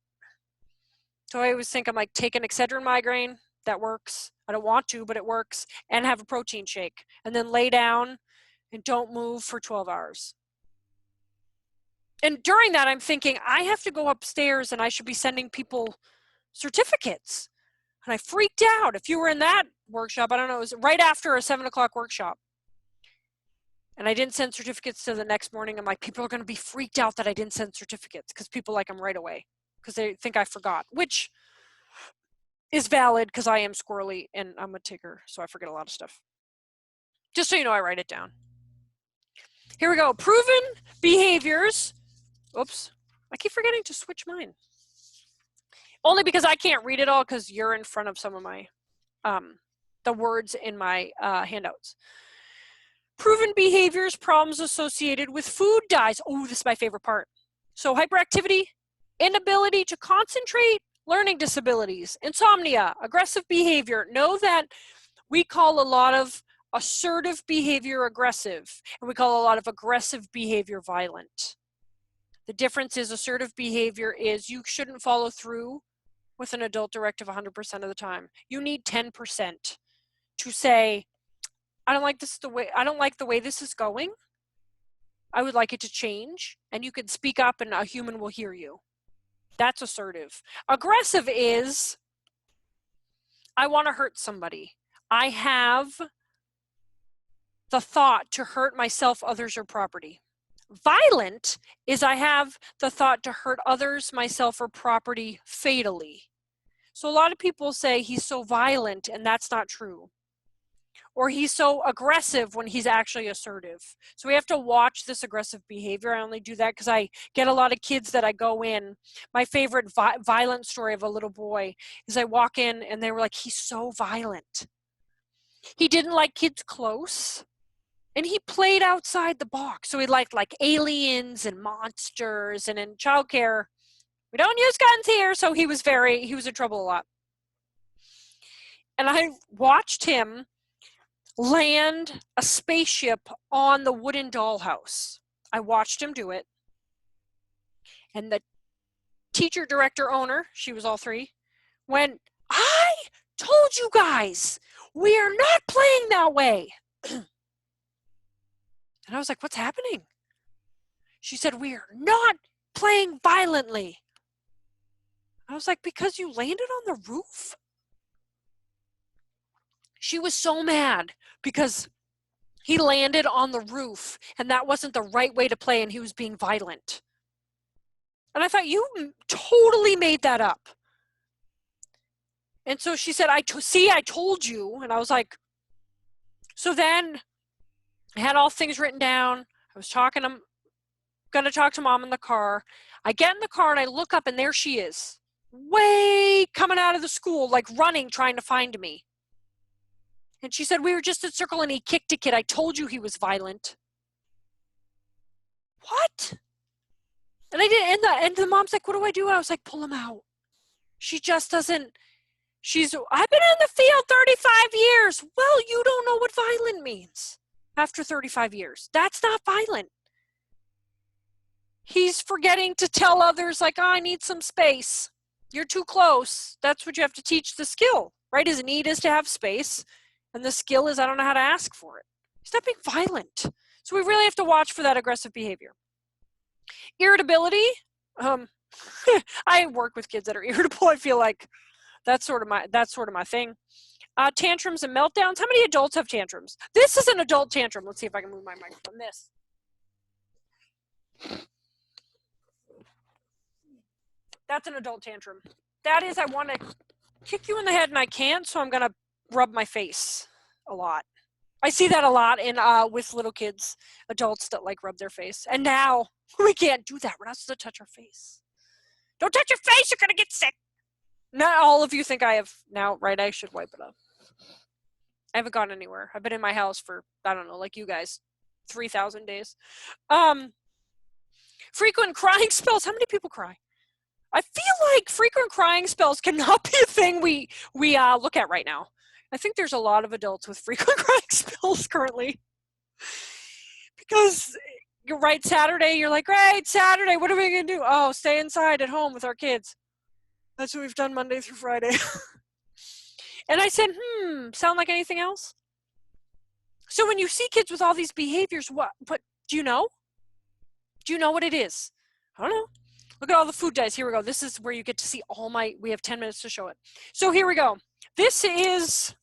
So I always think I'm like, take an Excedrin migraine. That works. I don't want to, but it works. And have a protein shake. And then lay down and don't move for 12 hours. And during that, I'm thinking, I have to go upstairs and I should be sending people certificates. And I freaked out. If you were in that workshop, I don't know, it was right after a 7 o'clock workshop. And I didn't send certificates till the next morning. I'm like, people are going to be freaked out that I didn't send certificates because people like them right away because they think I forgot, which is valid because I am squirrely and I'm a tigger, so I forget a lot of stuff. Just so you know, I write it down. Here we go. Proven behaviors. Oops. I keep forgetting to switch mine. Only because I can't read it all because you're in front of some of my, the words in my handouts. Proven behaviors, problems associated with food dyes. Oh, this is my favorite part. So hyperactivity, inability to concentrate, learning disabilities, insomnia, aggressive behavior. Know that we call a lot of assertive behavior aggressive, and we call a lot of aggressive behavior violent. The difference is assertive behavior is you shouldn't follow through with an adult directive 100% of the time. You need 10% to say, I don't like the way this is going. I would like it to change, and you can speak up and a human will hear you. That's assertive. Aggressive is, I want to hurt somebody. I have the thought to hurt myself, others, or property. Violent is I have the thought to hurt others, myself, or property fatally. So a lot of people say he's so violent, and that's not true. or he's so aggressive when he's actually assertive. So we have to watch this aggressive behavior. I only do that because I get a lot of kids that I go in. My favorite violent story of a little boy is I walk in and they were like, he's so violent. He didn't like kids close. And he played outside the box. So he liked like aliens and monsters. And in childcare, we don't use guns here. So he was in trouble a lot. And I watched him land a spaceship on the wooden dollhouse. I watched him do it. And the teacher, director, owner, she was all three, went, I told you guys, we are not playing that way. And I was like, what's happening? She said, we are not playing violently. I was like, because you landed on the roof? She was so mad because he landed on the roof and that wasn't the right way to play and he was being violent. And I thought, you totally made that up. And so she said, I told you. And I was like, so then I had all things written down. I was going to talk to mom in the car. I get in the car and I look up and there she is, way coming out of the school, like running, trying to find me. And she said, we were just at Circle and he kicked a kid. I told you he was violent. What? And I didn't, and the mom's like, what do I do? I was like, pull him out. She just doesn't, I've been in the field 35 years. Well, you don't know what violent means after 35 years. That's not violent. He's forgetting to tell others, like, oh, I need some space. You're too close. That's what you have to teach the skill, right? His need is to have space, and the skill is I don't know how to ask for it. He's not being violent. So we really have to watch for that aggressive behavior. Irritability. I work with kids that are irritable. I feel like that's sort of my thing. Tantrums and meltdowns. How many adults have tantrums? This is an adult tantrum. Let's see if I can move my microphone. This. That's an adult tantrum. That is, I want to kick you in the head and I can't, so I'm going to rub my face a lot. I see that a lot in with little kids, adults that like rub their face. And now we can't do that. We're not supposed to touch our face. Don't touch your face. You're going to get sick. Not all of you think I have now, right? I should wipe it up. I haven't gone anywhere. I've been in my house for, I don't know, like you guys, 3,000 days. Frequent crying spells. How many people cry? I feel like frequent crying spells cannot be a thing we look at right now. I think there's a lot of adults with frequent crying spells currently. Because you're right, Saturday, you're like, great, Saturday, what are we going to do? Oh, stay inside at home with our kids. That's what we've done Monday through Friday. And I said, sound like anything else? So when you see kids with all these behaviors, what do you know? Do you know what it is? I don't know. Look at all the food dyes. Here we go. This is where you get to see we have 10 minutes to show it. So here we go. This is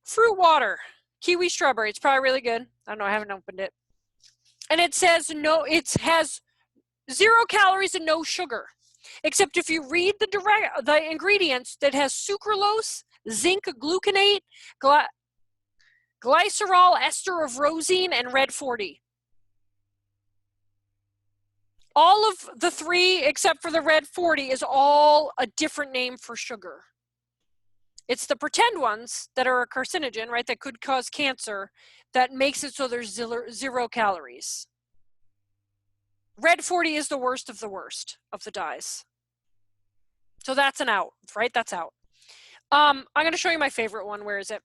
fruit water, kiwi strawberry. It's probably really good. I don't know. I haven't opened it. And it says it has 0 calories and no sugar. Except if you read the ingredients, that has sucralose, zinc gluconate, glycerol ester of rosine, and red 40. All of the 3, except for the red 40, is all a different name for sugar. It's the pretend ones that are a carcinogen, right, that could cause cancer, that makes it so there's 0 calories. Red 40 is the worst of the dyes. So that's an out, right? That's out. I'm going to show you my favorite one. Where is it?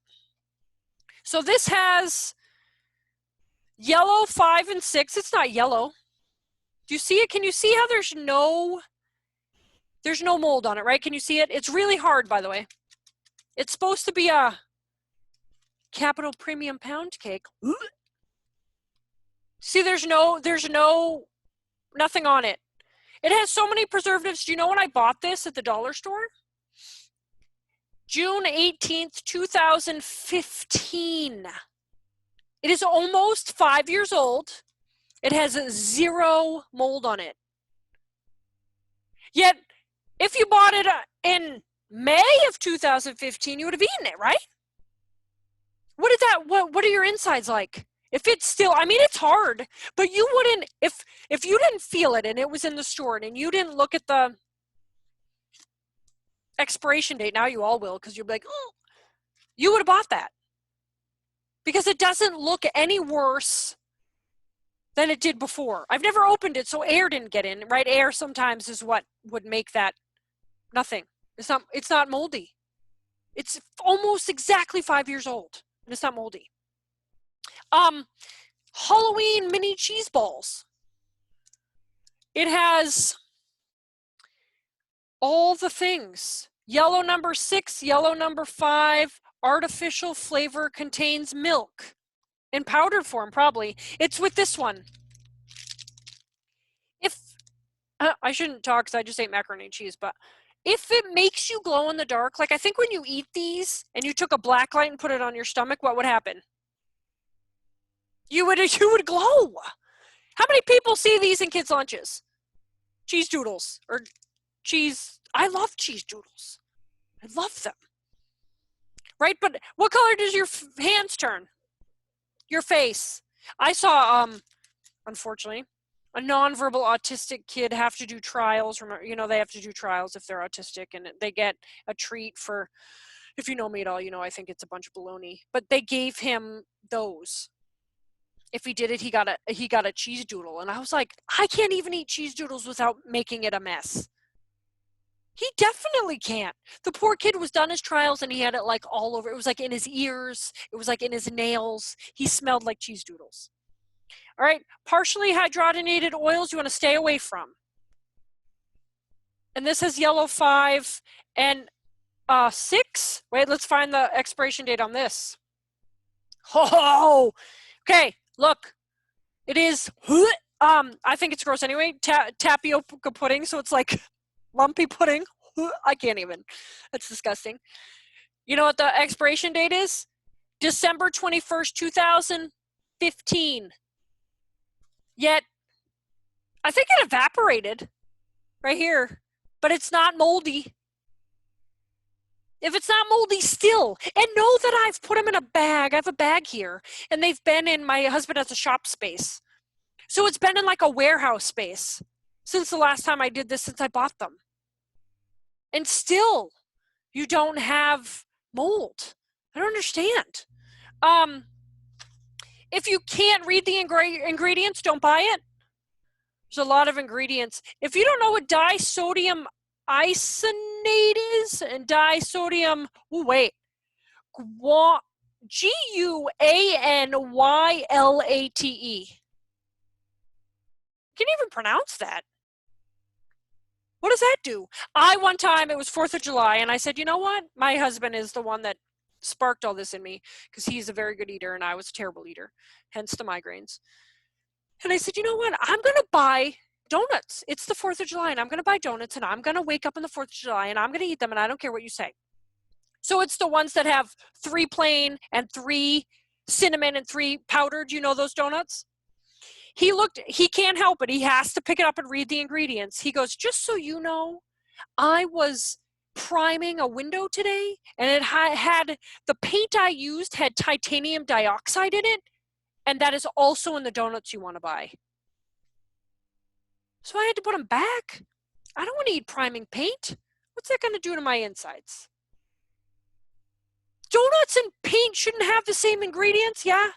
So this has yellow 5 and 6. It's not yellow. Do you see it? Can you see how there's no mold on it, right? Can you see it? It's really hard, by the way. It's supposed to be a Capital Premium pound cake. See, there's nothing on it. It has so many preservatives. Do you know when I bought this at the dollar store? June 18th, 2015. It is almost 5 years old. It has 0 mold on it. Yet, if you bought it in May of 2015, you would have eaten it, right? what are your insides like? If it's still, I mean, it's hard, but you wouldn't, if you didn't feel it and it was in the store and you didn't look at the expiration date, now you all will, because you'll be like, oh, you would have bought that. Because it doesn't look any worse than it did before. I've never opened it, so air didn't get in, right? Air sometimes is what would make that nothing. It's not moldy. It's almost exactly 5 years old, and it's not moldy. Halloween mini cheese balls. It has all the things. Yellow number 6, yellow number 5, artificial flavor, contains milk. In powdered form, probably. It's with this one. If, I shouldn't talk because I just ate macaroni and cheese, but if it makes you glow in the dark, like I think when you eat these and you took a black light and put it on your stomach, what would happen? You would glow. How many people see these in kids' lunches? Cheese doodles or cheese. I love cheese doodles. I love them. Right? But what color does your hands turn? Your face. I saw, unfortunately, a nonverbal autistic kid have to do trials. Remember, you know, they have to do trials if they're autistic, and they get a treat for, if you know me at all, you know I think it's a bunch of baloney. But they gave him those. If he did it, he got a cheese doodle. And I was like, I can't even eat cheese doodles without making it a mess. He definitely can't. The poor kid was done his trials and he had it like all over. It was like in his ears. It was like in his nails. He smelled like cheese doodles. All right, partially hydrogenated oils you want to stay away from. And this has yellow 5 and 6. Wait, let's find the expiration date on this. Oh, okay, look. It is, I think it's gross anyway, tapioca pudding, so it's like lumpy pudding. I can't even. That's disgusting. You know what the expiration date is? December 21st, 2015. Yet, I think it evaporated right here, but it's not moldy. If it's not moldy still, and know that I've put them in a bag. I have a bag here, and they've been in, my husband has a shop space. So it's been in like a warehouse space since the last time I did this, since I bought them. And still, you don't have mold. I don't understand. If you can't read the ingredients, don't buy it. There's a lot of ingredients. If you don't know what disodium isonate is, and disodium, Guanylate. Can you even pronounce that? What does that do? One time, it was 4th of July, and I said, you know what? My husband is the one that sparked all this in me, because he's a very good eater, and I was a terrible eater, hence the migraines. And I said, you know what? I'm going to buy donuts. It's the 4th of July, and I'm going to buy donuts, and I'm going to wake up on the 4th of July, and I'm going to eat them, and I don't care what you say. So it's the ones that have 3 plain and 3 cinnamon and 3 powdered. You know those donuts? He can't help it. He has to pick it up and read the ingredients. He goes, just so you know, I was priming a window today, and it had the paint I used had titanium dioxide in it, and that is also in the donuts you want to buy. So I had to put them back. I don't want to eat priming paint. What's that going to do to my insides? Donuts and paint shouldn't have the same ingredients, yeah?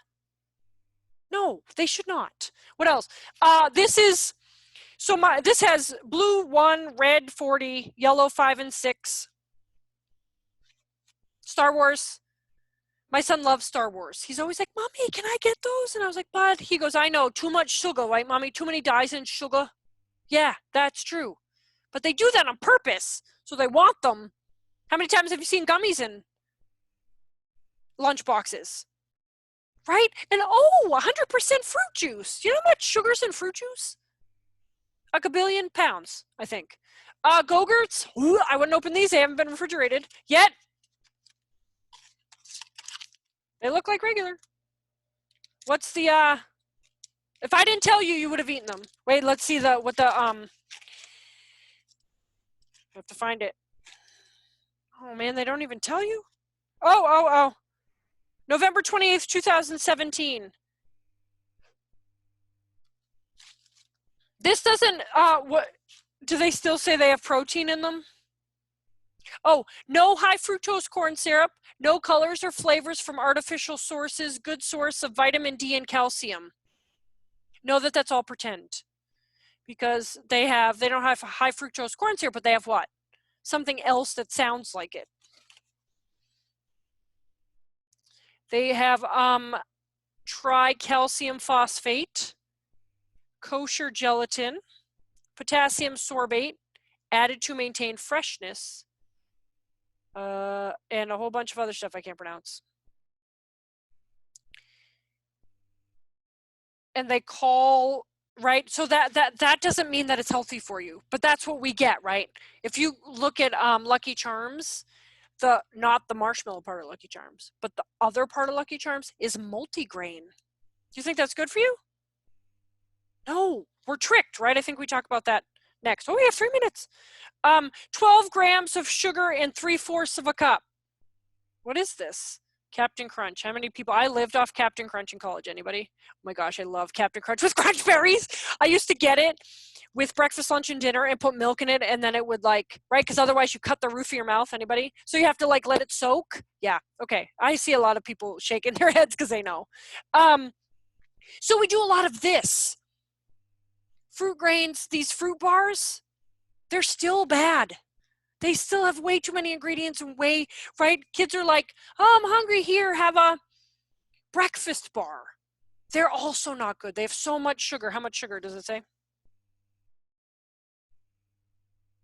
No, they should not. What else? This has blue 1, red 40, yellow 5 and 6. Star Wars. My son loves Star Wars. He's always like, Mommy, can I get those? And I was like, Bud, he goes, I know, too much sugar, right, Mommy? Too many dyes and sugar. Yeah, that's true. But they do that on purpose. So they want them. How many times have you seen gummies in lunch boxes? Right? And 100% fruit juice. You know how much sugar's in fruit juice? A gabillion pounds, I think. Go-Gurts. I wouldn't open these. They haven't been refrigerated yet. They look like regular. What's the, if I didn't tell you, you would have eaten them. Wait, let's see I have to find it. Oh man, they don't even tell you? Oh. November 28th, 2017. This doesn't, what, do they still say they have protein in them? Oh, no high fructose corn syrup, no colors or flavors from artificial sources, good source of vitamin D and calcium. Know that that's all pretend, because they don't have high fructose corn syrup, but they have what? Something else that sounds like it. They have tricalcium phosphate, kosher gelatin, potassium sorbate, added to maintain freshness, and a whole bunch of other stuff I can't pronounce. And they call, right? So that doesn't mean that it's healthy for you, but that's what we get, right? If you look at Lucky Charms, not the marshmallow part of Lucky Charms, but the other part of Lucky Charms is multigrain. Do you think that's good for you? No, we're tricked, right? I think we talk about that next. Oh, we have 3 minutes. 12 grams of sugar and 3/4 of a cup. What is this? Captain Crunch. How many people? I lived off Captain Crunch in college. Anybody? Oh my gosh, I love Captain Crunch with Crunch Berries. I used to get it with breakfast, lunch, and dinner and put milk in it, and then it would right? Because otherwise you cut the roof of your mouth. Anybody? So you have to let it soak. Yeah, okay. I see a lot of people shaking their heads because they know. So we do a lot of this. Fruit grains, these fruit bars, they're still bad. They still have way too many ingredients and right? Kids are like, oh, I'm hungry, here, have a breakfast bar. They're also not good. They have so much sugar. How much sugar does it say?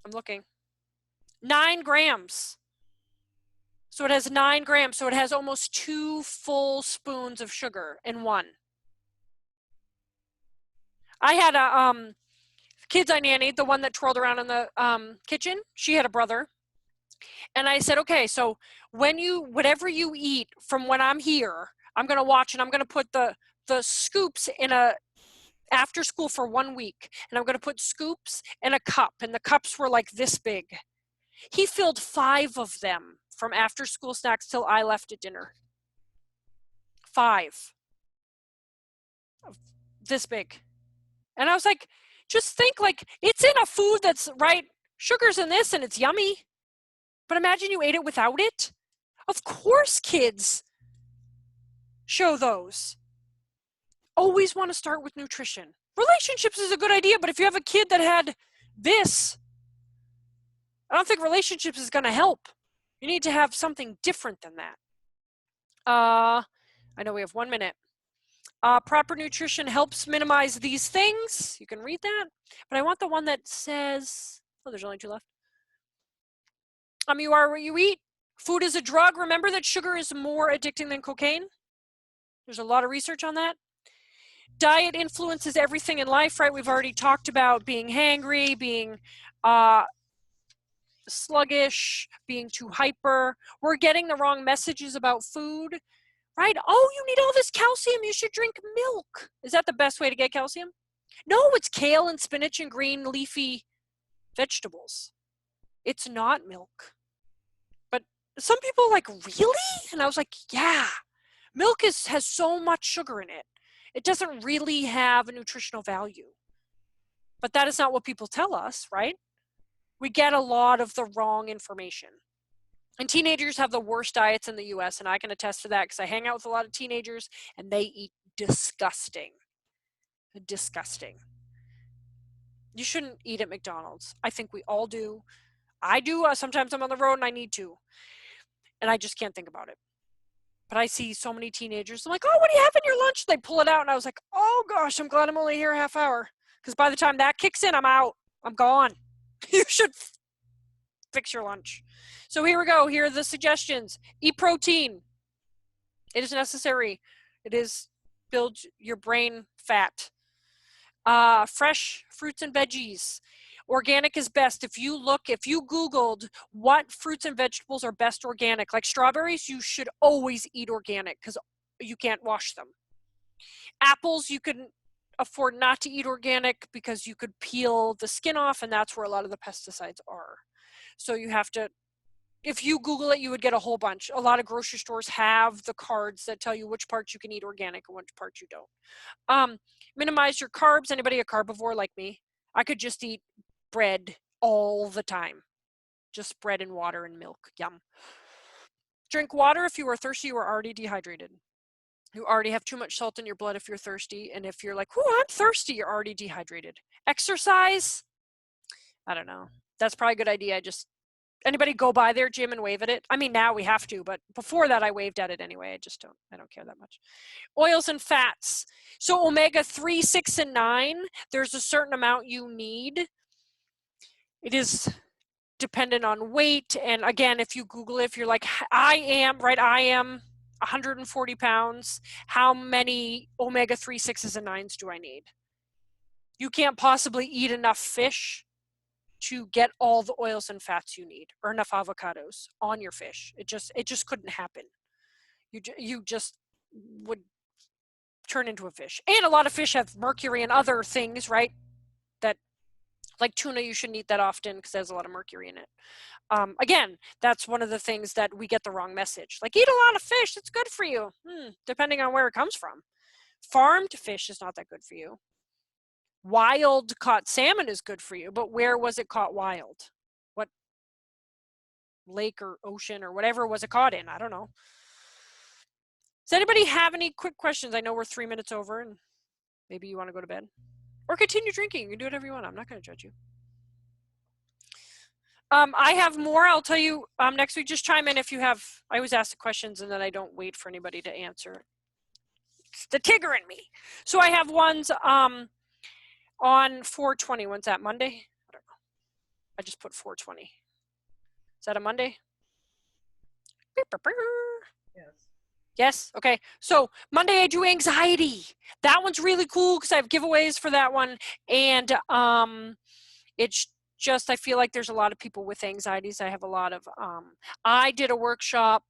I'm looking. 9 grams. So it has 9 grams. So it has almost 2 full spoons of sugar in one. I had a kids I nannied, the one that twirled around in the kitchen. She had a brother. And I said, okay, so whatever you eat from when I'm here, I'm going to watch, and I'm going to put the scoops in a after school for 1 week, and I'm going to put scoops in a cup, and the cups were like this big. He filled 5 of them from after school snacks till I left at dinner. 5. This big. And I was like, just think, it's in a food that's, right, sugar's in this and it's yummy. But imagine you ate it without it. Of course kids show those. Always want to start with nutrition. Relationships is a good idea, but if you have a kid that had this, I don't think relationships is going to help. You need to have something different than that. I know we have 1 minute. Proper nutrition helps minimize these things. You can read that, but I want the one that says, oh, there's only 2 left. You are what you eat. Food is a drug. Remember that sugar is more addicting than cocaine. There's a lot of research on that. Diet influences everything in life, right? We've already talked about being hangry, being sluggish, being too hyper. We're getting the wrong messages about food, right? Oh, you need all this calcium. You should drink milk. Is that the best way to get calcium? No, it's kale and spinach and green leafy vegetables. It's not milk. But some people are like, really? And I was like, yeah. Milk has so much sugar in it. It doesn't really have a nutritional value. But that is not what people tell us, right? We get a lot of the wrong information. And teenagers have the worst diets in the US, and I can attest to that because I hang out with a lot of teenagers and they eat disgusting. Disgusting. You shouldn't eat at McDonald's. I think we all do. I do. Sometimes I'm on the road and I need to. And I just can't think about it. But I see so many teenagers. I'm like, oh, what do you have in your lunch? They pull it out, and I was like, oh gosh, I'm glad I'm only here a half hour. Because by the time that kicks in, I'm out. I'm gone. You should fix your lunch. So here we go. Here are the suggestions. Eat protein. It is necessary. It is build your brain fat. Fresh fruits and veggies. Organic is best. If you Googled what fruits and vegetables are best organic, like strawberries, you should always eat organic because you can't wash them. Apples, you can afford not to eat organic because you could peel the skin off, and that's where a lot of the pesticides are. So you have to if you Google it, you would get a whole bunch. A lot of grocery stores have the cards that tell you which parts you can eat organic and which parts you don't. Minimize your carbs. Anybody a carbivore like me? I could just eat bread all the time. Just bread and water and milk. Yum. Drink water if you are thirsty or already dehydrated. You already have too much salt in your blood if you're thirsty. And if you're like, oh, I'm thirsty, you're already dehydrated. Exercise. I don't know. That's probably a good idea. Anybody go by their gym and wave at it? I mean, now we have to, but before that I waved at it anyway. I don't care that much. Oils and fats. So omega-3, 6, and 9, there's a certain amount you need. It is dependent on weight. And again, if you Google it, if you're like, I am 140 pounds, how many omega-3, 6s, and 9s do I need? You can't possibly eat enough fish to get all the oils and fats you need, or enough avocados on your fish. It just couldn't happen. You just would turn into a fish. And a lot of fish have mercury and other things, right? That, like tuna, you shouldn't eat that often because there's a lot of mercury in it. Again, that's one of the things that we get the wrong message. Like, eat a lot of fish, it's good for you. Depending on where it comes from. Farmed fish is not that good for you. Wild caught salmon is good for you, but where was it caught wild? What lake or ocean or whatever was it caught in? I don't know. Does anybody have any quick questions? I know we're 3 minutes over and maybe you want to go to bed. Or continue drinking. You can do whatever you want. I'm not going to judge you. I have more. I'll tell you next week. Just chime in if you have. I always ask the questions and then I don't wait for anybody to answer. It's the Tigger in me. So I have ones on 4/20. When's that? Monday? I don't know. I just put 4/20. Is that a Monday? Yes. Yes? Okay. So Monday I do anxiety. That one's really cool because I have giveaways for that one. And it's just, I feel like there's a lot of people with anxieties. I have a lot of, I did a workshop.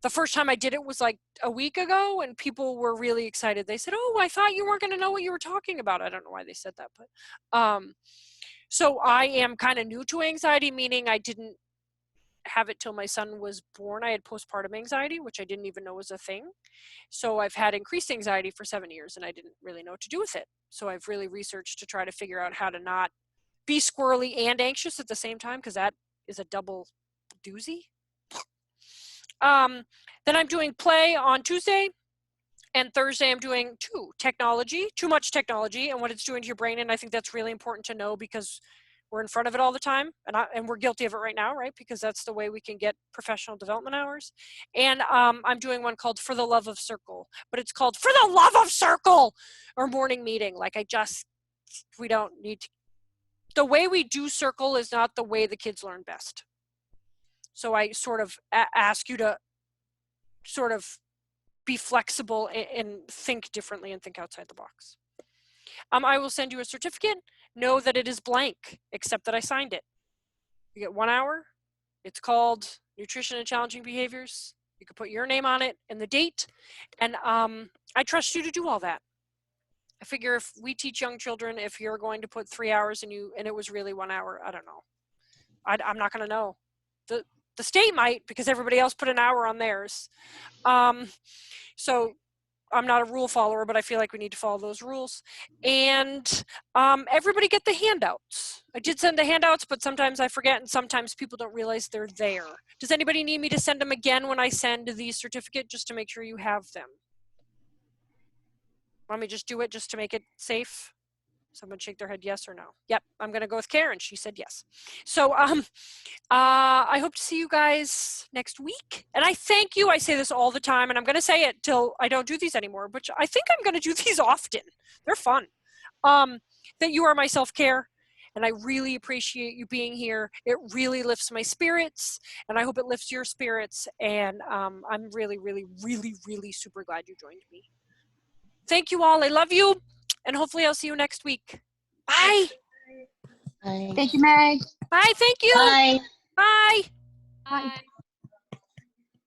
The first time I did it was like a week ago and people were really excited. They said, oh, I thought you weren't going to know what you were talking about. I don't know why they said that, but so I am kind of new to anxiety, meaning I didn't have it till my son was born. I had postpartum anxiety, which I didn't even know was a thing. So I've had increased anxiety for 7 years and I didn't really know what to do with it. So I've really researched to try to figure out how to not be squirrely and anxious at the same time, because that is a double doozy. Then I'm doing play on Tuesday, and Thursday I'm doing too much technology and what it's doing to your brain. And I think that's really important to know because we're in front of it all the time, and we're guilty of it right now, right? Because that's the way we can get professional development hours. And I'm doing one called For the Love of Circle, but it's called For the Love of Circle, or morning meeting. Like, we don't need to. The way we do circle is not the way the kids learn best. So I sort of ask you to sort of be flexible and think differently and think outside the box. I will send you a certificate. Know that it is blank, except that I signed it. You get 1 hour. It's called Nutrition and Challenging Behaviors. You can put your name on it and the date. And I trust you to do all that. I figure if we teach young children, if you're going to put 3 hours and it was really 1 hour, I don't know. I'm not going to know. The state might, because everybody else put an hour on theirs. So I'm not a rule follower, but I feel like we need to follow those rules. And everybody get the handouts. I did send the handouts, but sometimes I forget, and sometimes people don't realize they're there. Does anybody need me to send them again when I send the certificate, just to make sure you have them? Want me to just do it just to make it safe? Someone shake their head yes or no. Yep, I'm going to go with Karen. She said yes. So I hope to see you guys next week. And I thank you. I say this all the time, and I'm going to say it till I don't do these anymore, but I think I'm going to do these often. They're fun. That you are my self-care, and I really appreciate you being here. It really lifts my spirits, and I hope it lifts your spirits. And I'm really, really, really, really super glad you joined me. Thank you all. I love you. And hopefully I'll see you next week. Bye. Bye. Thank you, Meg. Bye. Thank you. Bye. Bye. Bye.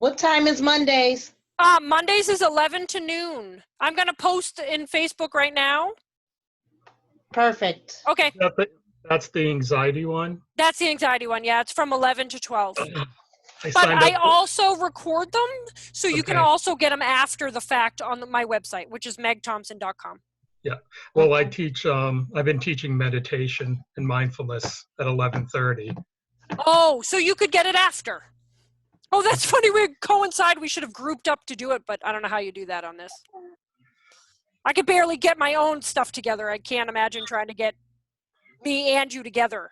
What time is Mondays? Mondays is 11 to noon. I'm going to post in Facebook right now. Perfect. Okay. That's the anxiety one? That's the anxiety one. Yeah, it's from 11 to 12. I But signed I up. also record them, so you can Okay. also get them after the fact on my website, which is megthompson.com. Well, I teach, I've been teaching meditation and mindfulness at 11:30. Oh, so you could get it after. Oh, that's funny. We coincide. We should have grouped up to do it, but I don't know how you do that on this. I could barely get my own stuff together. I can't imagine trying to get me and you together.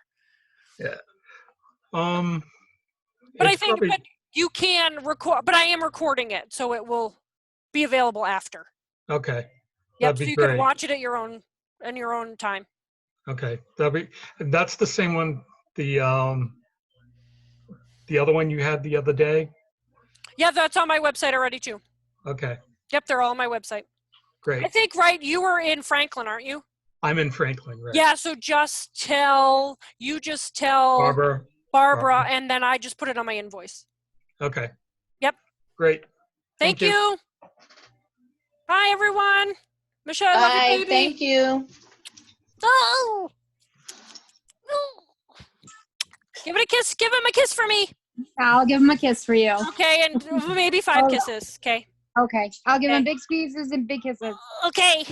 Um, But I it's think probably- but you can record, but I am recording it, so it will be available after. Okay, Yep, that'd so be you great. can watch it at your own time. Okay, that's the same one, the other one you had the other day? Yeah, that's on my website already too. Okay, Yep, they're all on my website. I great. think, right, you were in Franklin, aren't you? I'm in Franklin, right? Yeah, so just tell Barbara, Barbara, and then I just put it on my invoice. okay. Yep. Great. Thank you. Bye, everyone. Michelle, I love you, Bye, baby. thank you. Oh. Give it a kiss. Give him a kiss for me. I'll give him a kiss for you. Okay, and maybe 5 Oh. kisses. Okay. Okay. I'll give Okay. him big squeezes and big kisses. Okay.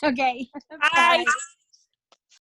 Okay. Bye. Bye.